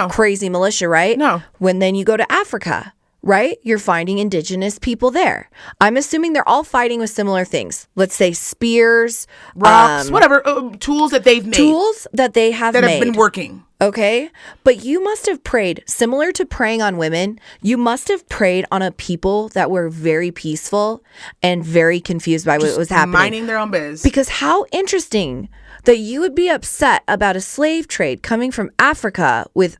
crazy militia, right? No. When then you go to Africa, right? You're finding indigenous people there. I'm assuming they're all fighting with similar things. Let's say spears, rocks, whatever, tools that they've made. Tools that they have that made. have been working. Okay. But you must have prayed, similar to praying on women, you must have prayed on a people that were very peaceful and very confused by what was happening. Minding their own biz. Because how interesting that you would be upset about a slave trade coming from Africa with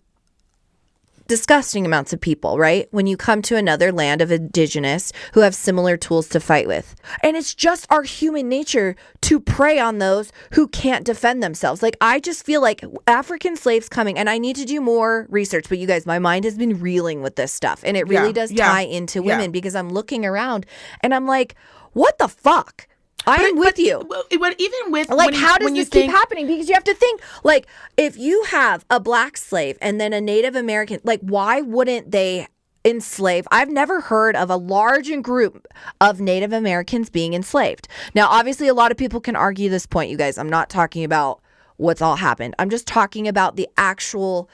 disgusting amounts of people, right? When you come to another land of indigenous who have similar tools to fight with. And it's just our human nature to prey on those who can't defend themselves. Like, I just feel like African slaves coming, and I need to do more research, but you guys, my mind has been reeling with this stuff. And it really does tie into women because I'm looking around and I'm like, what the fuck? I'm with you. But even with like, how does this keep happening? Because you have to think, like, if you have a black slave and then a Native American, like, why wouldn't they enslave? I've never heard of a large group of Native Americans being enslaved. Now, obviously, a lot of people can argue this point, you guys. I'm not talking about what's all happened. I'm just talking about the actual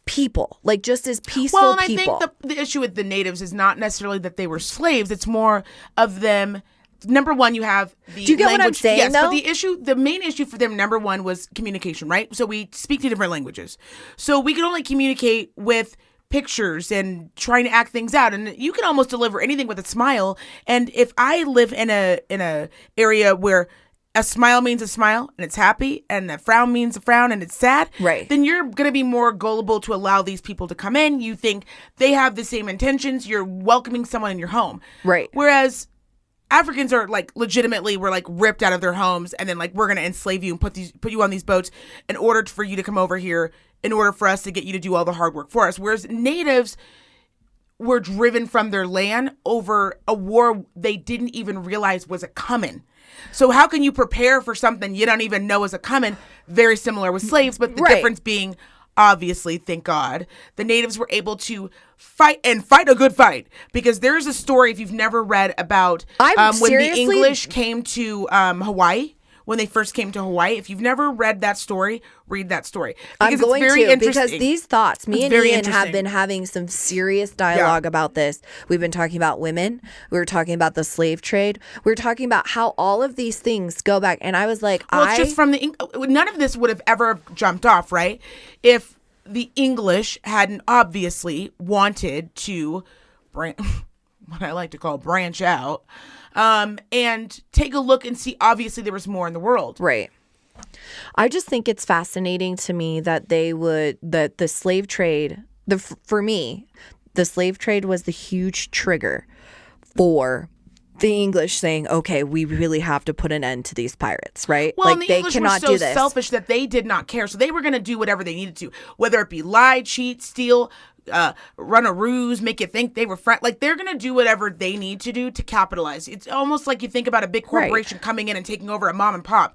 people, like just as peaceful people. Well, and I think the issue with the natives is not necessarily that they were slaves. It's more of them. Number one, you have the Do you get language. what I'm saying, yes, though? But the main issue for them, number one, was communication, right? So we speak two different languages. So we could only communicate with pictures and trying to act things out. And you can almost deliver anything with a smile. And if I live in a area where a smile means a smile and it's happy, and a frown means a frown and it's sad, right, then you're going to be more gullible to allow these people to come in. You think they have the same intentions. You're welcoming someone in your home. Right. Whereas Africans are like legitimately were like ripped out of their homes and then like we're gonna enslave you and put you on these boats in order for you to come over here in order for us to get you to do all the hard work for us. Whereas natives were driven from their land over a war they didn't even realize was a coming. So how can you prepare for something you don't even know is a coming? Very similar with slaves, but the difference being, obviously, thank God, the natives were able to fight a good fight. Because there's a story, if you've never read, about when the English came to Hawaii. When they first came to Hawaii. If you've never read that story, read that story. Because I'm going it's very to, interesting. because these thoughts, me and Ian have been having some serious dialogue about this. We've been talking about women. We were talking about the slave trade. We were talking about how all of these things go back. And I was like, it's just from none of this would have ever jumped off, right? If the English hadn't obviously wanted to what I like to call branch out. And take a look and see, obviously, there was more in the world. Right. I just think it's fascinating to me that that the slave trade, for me, the slave trade was the huge trigger for the English saying, okay, we really have to put an end to these pirates, right? Well, like, and the they English cannot were so do this. selfish that they did not care. So they were going to do whatever they needed to, whether it be lie, cheat, steal, run a ruse, make you think they were friends. Like, they're going to do whatever they need to do to capitalize. It's almost like you think about a big corporation coming in and taking over a mom and pop.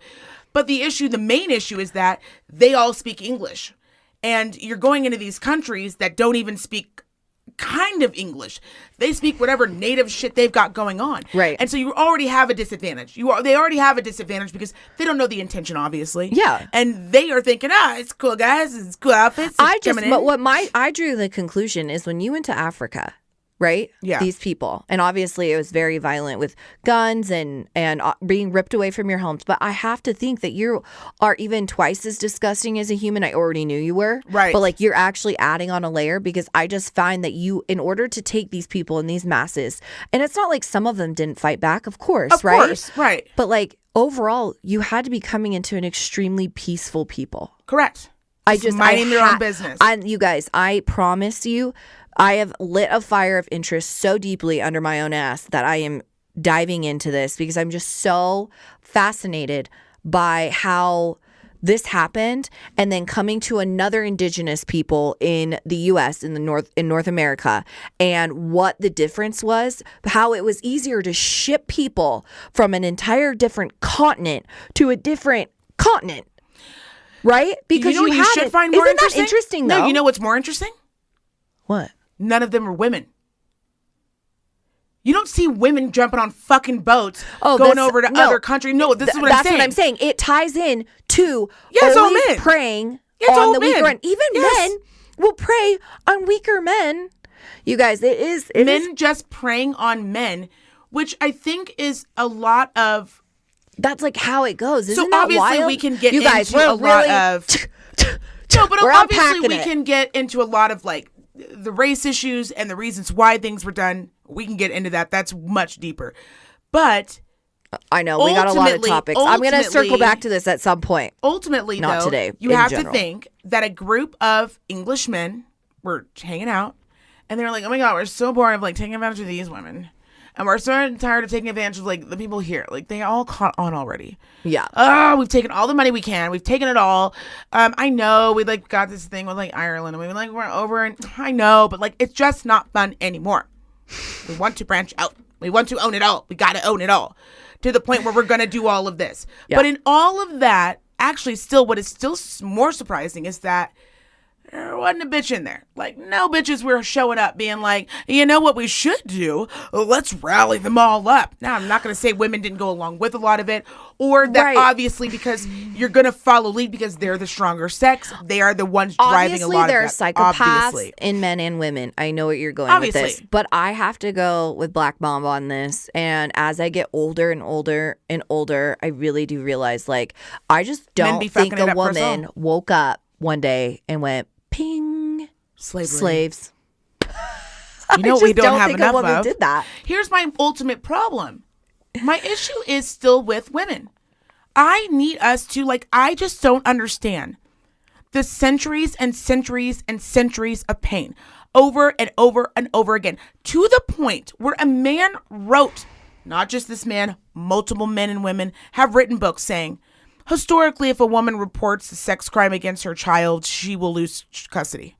But the main issue is that they all speak English. And you're going into these countries that don't even speak kind of English. They speak whatever native shit they've got going on. Right. And so you already have a disadvantage. They already have a disadvantage because they don't know the intention, obviously. Yeah. And they are thinking, it's cool guys, it's cool outfits. I drew the conclusion is when you went to Africa, right? Yeah. These people. And obviously it was very violent with guns and being ripped away from your homes. But I have to think that you are even twice as disgusting as a human. I already knew you were. Right. But like, you're actually adding on a layer, because I just find that in order to take these people in these masses, and it's not like some of them didn't fight back, of course, right? Of course, right. But like, overall, you had to be coming into an extremely peaceful people. Correct. Minding their own business. You guys, I promise you, I have lit a fire of interest so deeply under my own ass that I am diving into this because I'm just so fascinated by how this happened, and then coming to another indigenous people in the US, in North America, and what the difference was, how it was easier to ship people from an entire different continent to a different continent. Right? Because you know what you should find more Isn't interesting? that interesting though? No, you know what's more interesting? What? None of them are women. You don't see women jumping on fucking boats going over to other countries. No, this is what I'm saying. That's what I'm saying. It ties in to it's all always men. preying It's on all the weaker men. men. Even Yes. men will prey on weaker men. You guys, it is men just preying on men, which I think is a lot of. That's like how it goes. Isn't So that obviously wild? we can get you guys, into a lot really, of. No, but we're obviously unpacking we it. can get into a lot of like the race issues and the reasons why things were done. We can get into that. That's much deeper. But I know we got a lot of ultimately- topics. I'm going to circle ultimately- back to this at some point. ultimately, Not though, today, you in have general. to think that a group of Englishmen were hanging out, and they were like, "Oh my god, we're so bored of like taking advantage of these women, and we're so tired of taking advantage of like the people here. Like they all caught on already. Yeah. Oh, we've taken all the money we can. We've taken it all. I know we like got this thing with like Ireland, and we were like we're over, and I know, but like it's just not fun anymore. We want to branch out. We want to own it all. We got to own it all to the point where we're going to do all of this. Yeah. But in all of that, actually still what is still more surprising is that there wasn't a bitch in there. Like no bitches were showing up being like, you know what we should do? Let's rally them all up. Now, I'm not going to say women didn't go along with a lot of it, or that Right. obviously because you're going to follow lead because they're the stronger sex. They are the ones driving a lot there are of that. psychopaths Obviously. in men and women. I know what you're going Obviously. with this, but I have to go with Black Mamba on this. And as I get older and older and older, I really do realize like I just Men don't be think fucking it a up for us all. woman woke up one day and went ping Slavery. slaves. You know I what we just don't have think enough a woman of? did that. Here's my ultimate problem. My issue is still with women. I need us to, like, I just don't understand the centuries and centuries and centuries of pain over and over and over again to the point where a man wrote, not just this man, multiple men and women have written books saying, historically, if a woman reports a sex crime against her child, she will lose custody.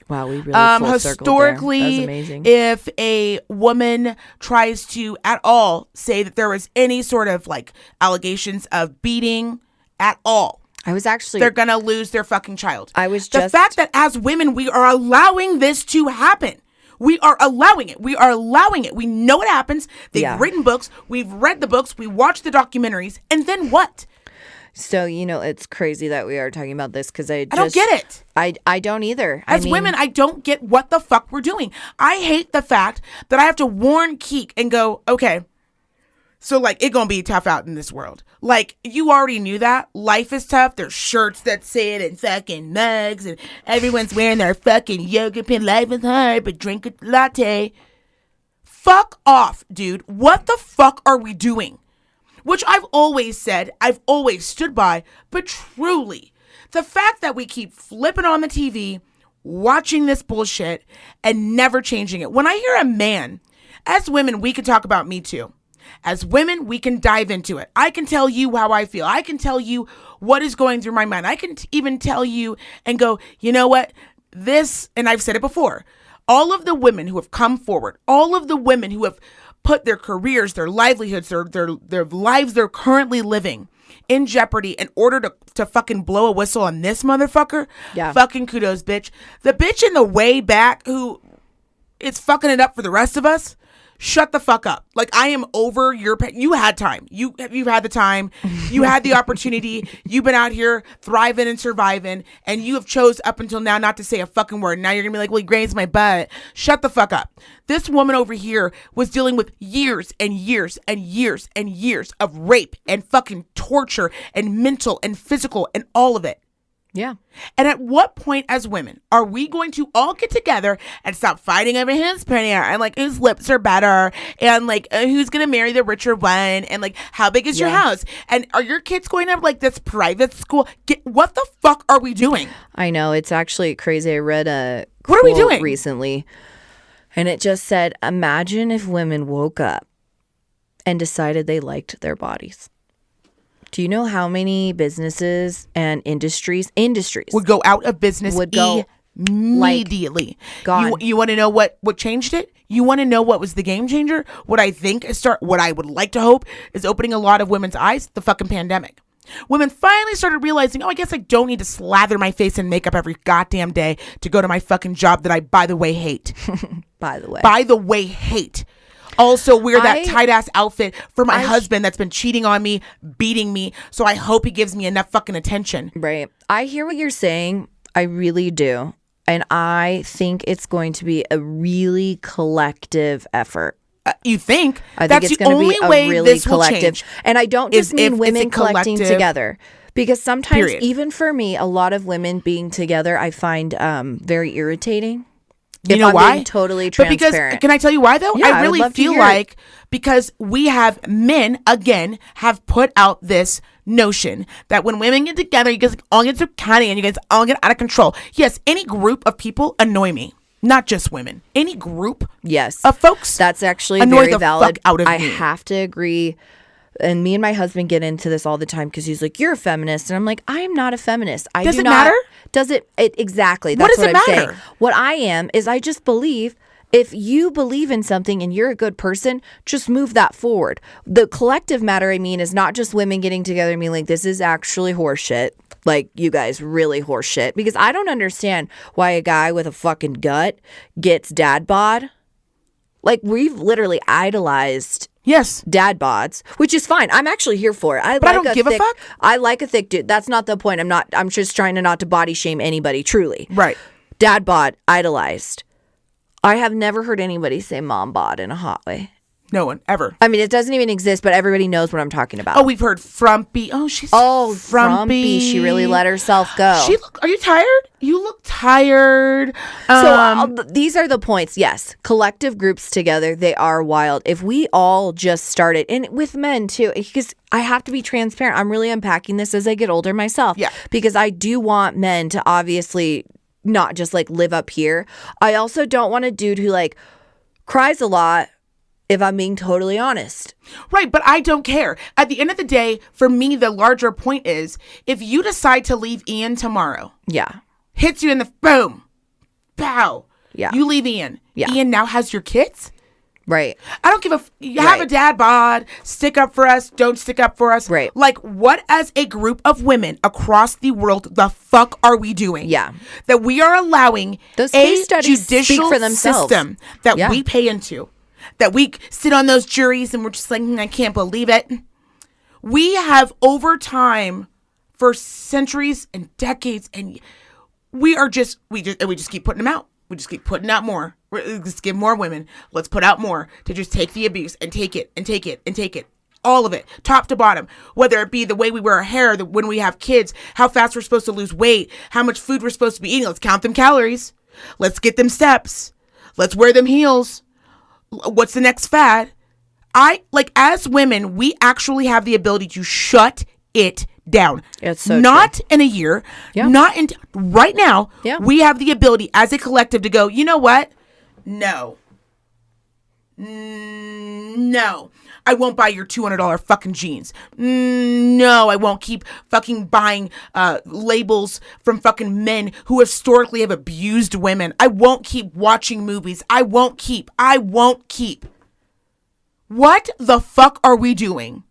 Wow, we really full circled there. Historically, That was amazing. if a woman tries to at all say that there was any sort of like allegations of beating at all, I was actually they're gonna lose their fucking child. the fact that as women we are allowing this to happen. We are allowing it. We are allowing it. We know it happens. They've written books. We've read the books. We watched the documentaries. And then what? So, you know, it's crazy that we are talking about this because I don't get it. I don't either. As women, I don't get what the fuck we're doing. I hate the fact that I have to warn Keek and go, okay, so like it gonna be tough out in this world. Like you already knew that. Life is tough. There's shirts that say it and fucking mugs and everyone's wearing their fucking yoga pin. Life is hard, but drink a latte. Fuck off, dude. What the fuck are we doing? Which I've always said, I've always stood by, but truly, the fact that we keep flipping on the TV, watching this bullshit, and never changing it. When I hear a man, as women, we can talk about Me Too. As women, we can dive into it. I can tell you how I feel. I can tell you what is going through my mind. I can even tell you and go, you know what? This, and I've said it before, all of the women who have come forward, all of the women who have put their careers, their livelihoods, their lives they're currently living in jeopardy in order to fucking blow a whistle on this motherfucker. Yeah. Fucking kudos, bitch. The bitch in the way back who is fucking it up for the rest of us. Shut the fuck up. Like I am over your you had time. You've had the time. You had the opportunity. You've been out here thriving and surviving and you have chose up until now not to say a fucking word. Now you're going to be like, "Well, he grazed my butt." Shut the fuck up. This woman over here was dealing with years and years and years and years of rape and fucking torture and mental and physical and all of it. Yeah. And at what point as women are we going to all get together and stop fighting over who's prettier and like whose lips are better and like who's going to marry the richer one and like how big is your house and are your kids going to like this private school? What the fuck are we doing? I know. It's actually crazy. I read a What are we quote doing? recently and it just said, imagine if women woke up and decided they liked their bodies. Do you know how many businesses and industries would go out of business would go immediately? Gone. You want to know what changed it? You want to know what was the game changer? What I would like to hope is opening a lot of women's eyes, the fucking pandemic. Women finally started realizing, I guess I don't need to slather my face in makeup every goddamn day to go to my fucking job that I, by the way, hate. By the way, hate. Also wear that tight ass outfit for my husband that's been cheating on me, beating me. So I hope he gives me enough fucking attention. Right. I hear what you're saying. I really do. And I think it's going to be a really collective effort. You think? I think it's going to be a really collective. And I don't just mean women collecting together. Because sometimes, even for me, a lot of women being together, I find very irritating. You know why? Being totally transparent. Because, can I tell you why though? Yeah, I really feel like because we have men again have put out this notion that when women get together, you guys all get so catty and you guys all get out of control. Yes, any group of people annoy me. Not just women. Any group of folks. That's actually annoy very the valid. Fuck out of I me. have to agree. And me and my husband get into this all the time because he's like, "You're a feminist," and I'm like, "I am not a feminist. Does it matter? Does it exactly? That's what does it I'm matter? saying. What I am is I just believe. If you believe in something and you're a good person, just move that forward. The collective matter, I mean, is not just women getting together and being like, this is actually horseshit. Like, you guys really horseshit. Because I don't understand why a guy with a fucking gut gets dad bod. Like, we've literally idolized dad bods, which is fine. I'm actually here for it. But I don't give a fuck. I like a thick dude. That's not the point. I'm just trying to not to body shame anybody, truly. Right. Dad bod, idolized. I have never heard anybody say mom bod in a hot way. No one, ever. I mean, it doesn't even exist, but everybody knows what I'm talking about. Oh, we've heard frumpy. Oh, she's frumpy. She really let herself go. Are you tired? You look tired. So these are the points. Yes. Collective groups together, they are wild. If we all just started, and with men too, because I have to be transparent. I'm really unpacking this as I get older myself. Yeah. Because I do want men to obviously not just like live up here. I also don't want a dude who like cries a lot, if I'm being totally honest. Right, but I don't care. At the end of the day, for me, the larger point is if you decide to leave Ian tomorrow. Yeah. Hits you in the boom. Pow. Yeah. You leave Ian. Yeah. Ian now has your kids? Right. I don't give you have a dad bod, stick up for us, don't stick up for us. Right. Like, what as a group of women across the world, the fuck are we doing? Yeah. That we are allowing those case studies judicial speak for themselves. System that we pay into, that we sit on those juries and we're just like, I can't believe it. We have over time, for centuries and decades, and we just keep putting them out. We just keep putting out more. Let's give more women. Let's put out more to just take the abuse and take it and take it and take it. All of it, top to bottom. Whether it be the way we wear our hair, when we have kids, how fast we're supposed to lose weight, how much food we're supposed to be eating. Let's count them calories. Let's get them steps. Let's wear them heels. What's the next fad? As women, we actually have the ability to shut it down. It's so not true. In a year, yeah. Not in right now. Yeah. We have the ability as a collective to go, you know what? No, I won't buy your $200 fucking jeans. No, I won't keep fucking buying labels from fucking men who historically have abused women. I won't keep watching movies. I won't keep. What the fuck are we doing?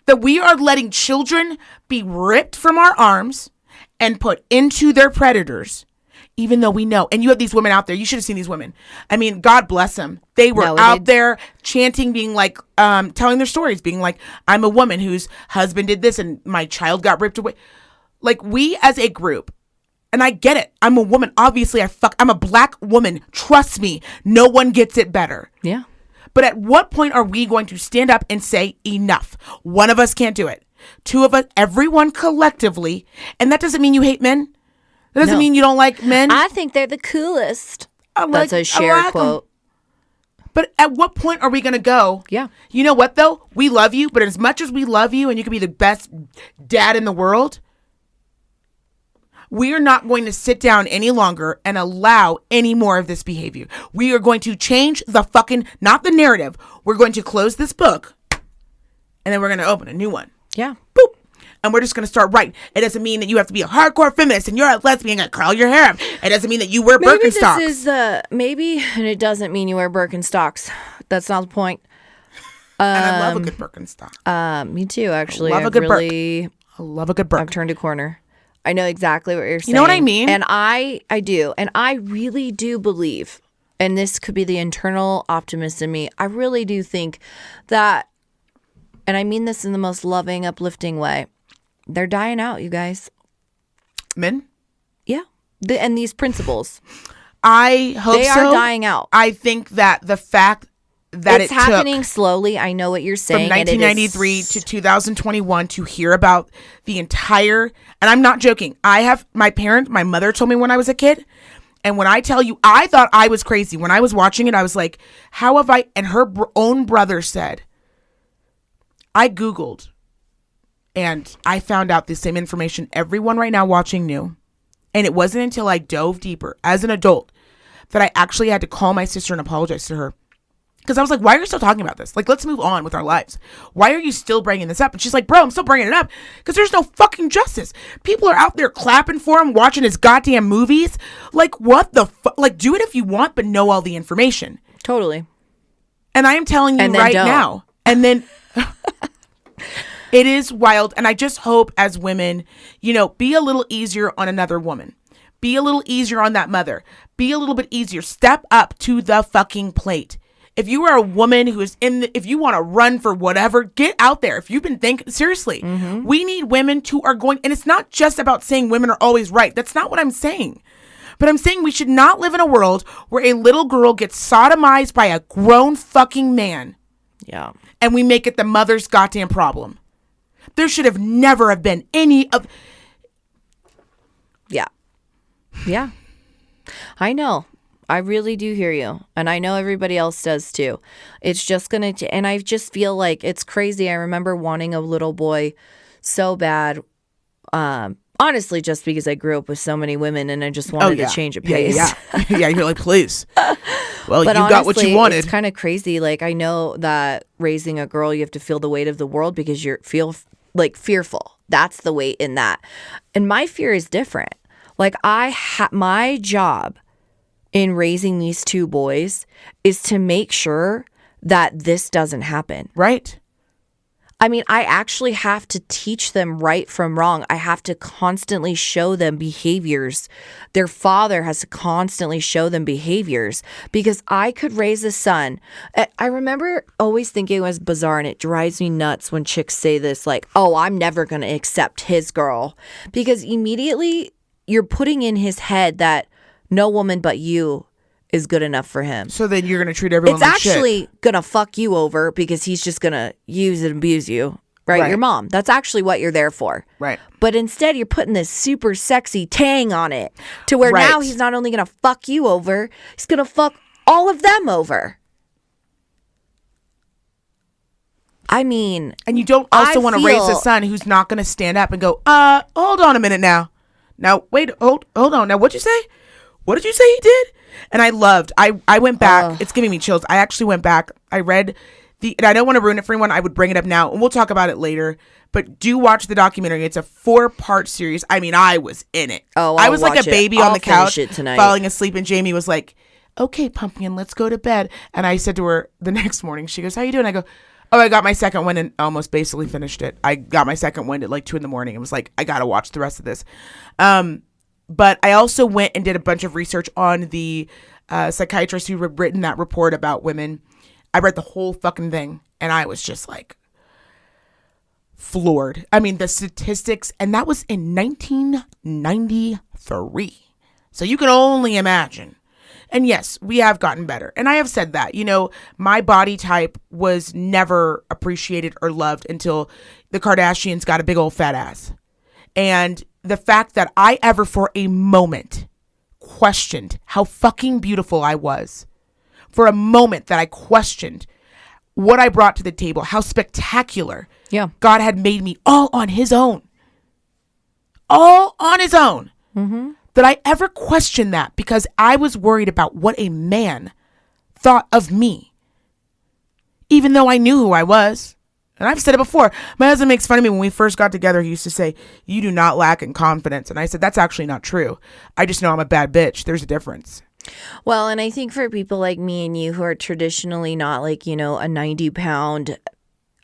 That we are letting children be ripped from our arms and put into their predators, even though we know. And you have these women out there. You should have seen these women. I mean, God bless them. They were out there chanting, being like, telling their stories, being like, I'm a woman whose husband did this and my child got ripped away. Like, we as a group, and I get it. I'm a woman. Obviously, I'm a black woman. Trust me. No one gets it better. Yeah. But at what point are we going to stand up and say enough? One of us can't do it. Two of us, everyone collectively. And that doesn't mean you hate men. That doesn't mean you don't like men. I think they're the coolest. That's a Cher quote. But at what point are we going to go? Yeah. You know what, though? We love you. But as much as we love you and you can be the best dad in the world, we are not going to sit down any longer and allow any more of this behavior. We are going to change not the narrative. We're going to close this book and then we're going to open a new one. Yeah. Boop. And we're just going to start writing. It doesn't mean that you have to be a hardcore feminist and you're a lesbian and curl your hair up. It doesn't mean that you wear Birkenstocks. And it doesn't mean you wear Birkenstocks. That's not the point. And I love a good Birkenstock. Me too, actually. I love a good Birk. I've turned a corner. I know exactly what you're saying. You know what I mean? And I do. And I really do believe, and this could be the internal optimist in me, I really do think that, and I mean this in the most loving, uplifting way, they're dying out, you guys. Men? Yeah. And these principles. I hope they are dying out. I think that the fact that it's happening slowly. I know what you're saying. From 1993 to 2021 to hear about the entire, and I'm not joking. I have my mother told me when I was a kid. And when I tell you, I thought I was crazy. When I was watching it, I was like, how have I, and her own brother said, I Googled and I found out the same information everyone right now watching knew. And it wasn't until I dove deeper as an adult that I actually had to call my sister and apologize to her. Because I was like, why are you still talking about this? Like, let's move on with our lives. Why are you still bringing this up? And she's like, bro, I'm still bringing it up because there's no fucking justice. People are out there clapping for him, watching his goddamn movies. Like, what the fuck? Like, do it if you want, but know all the information. Totally. And I am telling you right now. And then it is wild. And I just hope as women, be a little easier on another woman. Be a little easier on that mother. Be a little bit easier. Step up to the fucking plate. If you are a woman who is if you want to run for whatever, get out there. If you've been thinking, seriously, we need women who are going, and it's not just about saying women are always right. That's not what I'm saying. But I'm saying we should not live in a world where a little girl gets sodomized by a grown fucking man. Yeah. And we make it the mother's goddamn problem. There should have never have been any of. Yeah. Yeah. I know. I really do hear you. And I know everybody else does too. It's just going to, and I just feel like it's crazy. I remember wanting a little boy so bad. Honestly, just because I grew up with so many women and I just wanted to change a pace. Yeah, you're like, please. Well, but you honestly, got what you wanted. It's kind of crazy. Like, I know that raising a girl, you have to feel the weight of the world because you feel like fearful. That's the weight in that. And my fear is different. Like, my job in raising these two boys is to make sure that this doesn't happen. Right. I mean, I actually have to teach them right from wrong. I have to constantly show them behaviors. Their father has to constantly show them behaviors because I could raise a son. I remember always thinking it was bizarre, and it drives me nuts when chicks say this, like, oh, I'm never going to accept his girl, because immediately you're putting in his head that no woman but you is good enough for him. So then you're going to treat everyone like shit. It's actually going to fuck you over because he's just going to use and abuse you. Right? Your mom. That's actually what you're there for. Right. But instead you're putting this super sexy tang on it to where now he's not only going to fuck you over, he's going to fuck all of them over. I mean. And you don't also want to raise a son who's not going to stand up and go, hold on a minute now. Now, wait, hold on. Now, what'd you say? What did you say he did? And I went back. It's giving me chills. I actually went back. I read and I don't want to ruin it for anyone. I would bring it up now and we'll talk about it later. But do watch the documentary. It's a 4-part series. I mean, I was in it. I was like a baby on the couch falling asleep. And Jamie was like, okay, Pumpkin, let's go to bed. And I said to her the next morning, she goes, how you doing? I go, oh, I got my second wind and almost basically finished it. I got my second wind at like 2 a.m. It was like, I got to watch the rest of this. But I also went and did a bunch of research on the psychiatrist who had written that report about women. I read the whole fucking thing and I was just like floored. I mean, the statistics, and that was in 1993. So you can only imagine. And yes, we have gotten better. And I have said that, my body type was never appreciated or loved until the Kardashians got a big old fat ass. And the fact that I ever for a moment questioned how fucking beautiful I was, for a moment that I questioned what I brought to the table, how spectacular God had made me all on his own. All on his own. Mm-hmm. That I ever questioned that because I was worried about what a man thought of me. Even though I knew who I was. And I've said it before. My husband makes fun of me when we first got together. He used to say, "You do not lack in confidence." And I said, "That's actually not true. I just know I'm a bad bitch. There's a difference." Well, and I think for people like me and you who are traditionally not like, a 90-pound.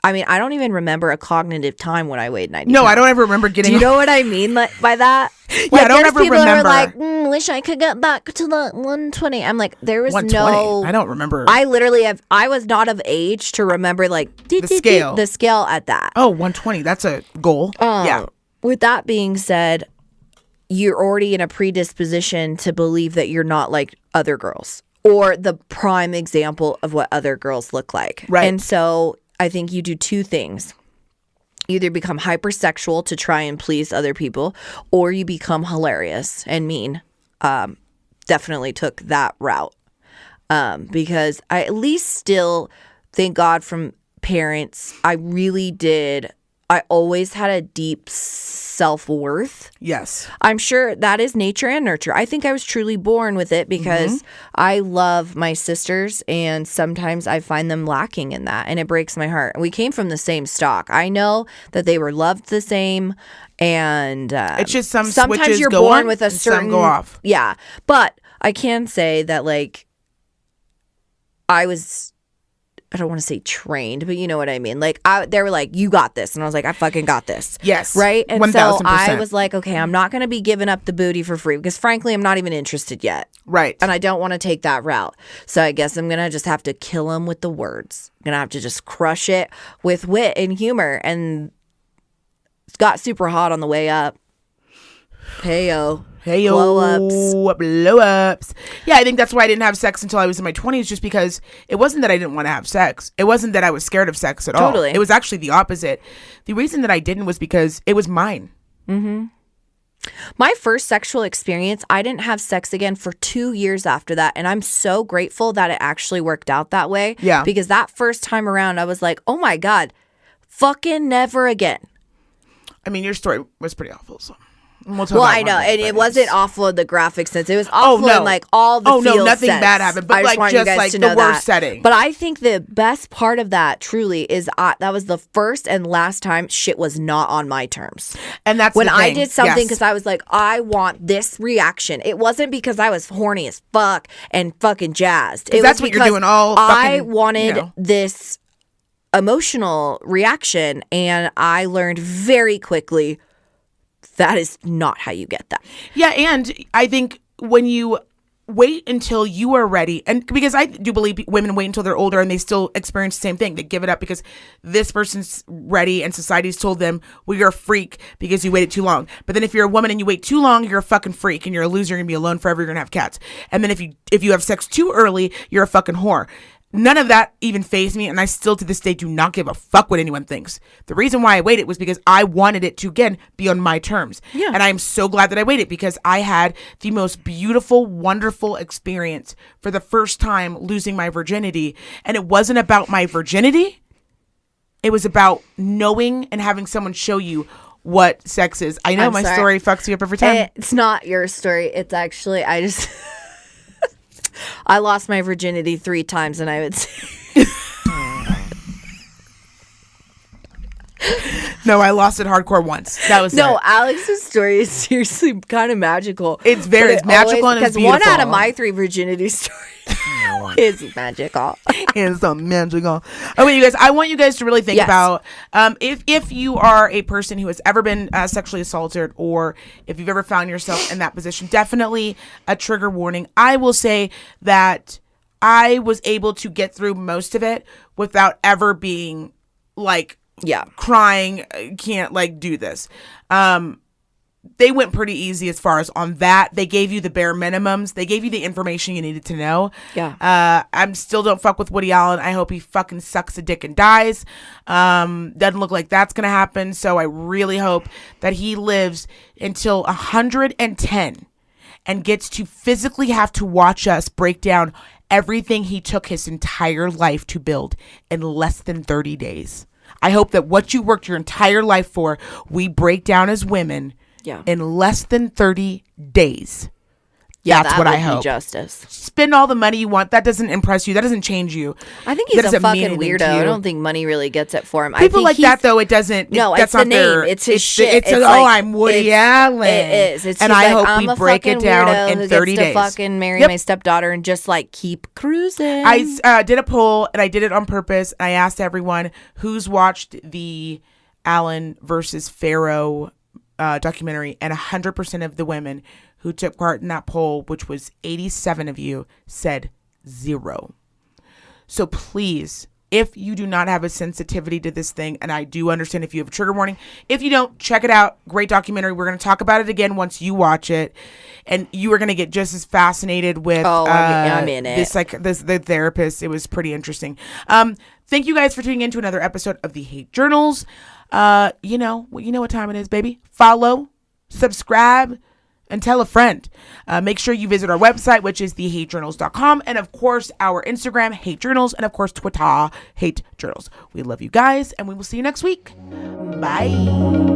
I mean, I don't even remember a cognitive time when I weighed 90 No, pounds. I don't ever remember getting... Do you know what I mean by that? Yeah, I don't ever people remember. Who are like, wish I could get back to the 120. I'm like, there was 120? no... I don't remember. I literally I was not of age to remember like... The scale. The scale at that. Oh, 120. That's a goal. Yeah. With that being said, you're already in a predisposition to believe that you're not like other girls or the prime example of what other girls look like. Right. And so I think you do two things. Either become hypersexual to try and please other people, or you become hilarious and mean. Definitely took that route. Because I at least still, thank God from parents, I really did. I always had a deep self-worth. Yes. I'm sure that is nature and nurture. I think I was truly born with it because I love my sisters and sometimes I find them lacking in that and it breaks my heart. We came from the same stock. I know that they were loved the same and it's just sometimes switches you're go born on with a and certain some go off. Yeah. But I can say that like I don't want to say trained, but you know what I mean? Like, they were like, you got this. And I was like, I fucking got this. Yes. Right? And 1000%. so I was like, okay, I'm not going to be giving up the booty for free because frankly, I'm not even interested yet. Right. And I don't want to take that route. So I guess I'm going to just have to kill him with the words. I'm going to have to just crush it with wit and humor. And it got super hot on the way up. Hey-yo. Blow ups. Yeah, I think that's why I didn't have sex until I was in my 20s, just because it wasn't that I didn't want to have sex. It wasn't that I was scared of sex at all. Totally. It was actually the opposite. The reason that I didn't was because it was mine. Mm-hmm. My first sexual experience, I didn't have sex again for 2 years after that. And I'm so grateful that it actually worked out that way. Yeah. Because that first time around, I was like, oh my God, fucking never again. I mean, your story was pretty awful, so... Well, I know, and it wasn't awful in the graphic sense. It was awful in like all the feel nothing sense. bad happened, but I like just like to the know worst that. setting. But I think the best part of that truly is that was the first and last time shit was not on my terms. And that's when the I thing. did something because I was like, I want this reaction. It wasn't because I was horny as fuck and fucking jazzed. It that's was what you're doing all I fucking, wanted this emotional reaction, and I learned very quickly that is not how you get that. Yeah, and I think when you wait until you are ready, and because I do believe women wait until they're older and they still experience the same thing. They give it up because this person's ready and society's told them, well, you're a freak because you waited too long. But then if you're a woman and you wait too long, you're a fucking freak and you're a loser. You're going to be alone forever. You're going to have cats. And then if you have sex too early, you're a fucking whore. None of that even fazed me, and I still to this day do not give a fuck what anyone thinks. The reason why I waited was because I wanted it to, again, be on my terms. Yeah. And I am so glad that I waited because I had the most beautiful, wonderful experience for the first time losing my virginity. And it wasn't about my virginity. It was about knowing and having someone show you what sex is. I know my story fucks you up every time. It's not your story. It's actually, I lost my virginity 3 times, and I would say... No, I lost it hardcore once. That was No, it. Alex's story is seriously kind of magical. It's magical and it's beautiful. Because 1 out of my 3 virginity stories is magical. It's so magical. Okay, you guys, I want you guys to really think about if you are a person who has ever been sexually assaulted, or if you've ever found yourself in that position, definitely a trigger warning. I will say that I was able to get through most of it without ever being like crying, can't like do this. They went pretty easy as far as on that. They gave you the bare minimums. They gave you the information you needed to know. Yeah. I'm still don't fuck with Woody Allen. I hope he fucking sucks a dick and dies. Doesn't look like that's going to happen. So I really hope that he lives until 110 and gets to physically have to watch us break down everything he took his entire life to build in less than 30 days. I hope that what you worked your entire life for, we break down as women in less than 30 days. Yeah, That's that what would I be hope. justice. Spend all the money you want. That doesn't impress you. That doesn't change you. I think That he's a doesn't mean fucking anything to weirdo. I you. don't think money really gets it for him. I People think like he's- that, though, it doesn't. No, that's it's the not their, name. It's his shit. It's It's oh, like- I'm Woody it's- Allen. It is. It's and just I like, hope I'm we a break it fucking down weirdo in who 30 gets days. to fucking marry Yep. my stepdaughter and just like keep cruising. I did a poll, and I did it on purpose. I asked everyone who's watched the Allen versus Farrow documentary, and 100% of the women who took part in that poll, which was 87 of you, said 0. So please, if you do not have a sensitivity to this thing, and I do understand if you have a trigger warning, if you don't, check it out. Great documentary. We're going to talk about it again once you watch it, and you are going to get just as fascinated with I'm in it. the therapist. It was pretty interesting. Thank you guys for tuning in to another episode of the Hate Journals. You know what time it is, baby. Follow, subscribe, and tell a friend. Make sure you visit our website, which is thehatejournals.com, and of course our Instagram, Hate Journals, and of course Twitter, Hate Journals. We love you guys, and we will see you next week. Bye.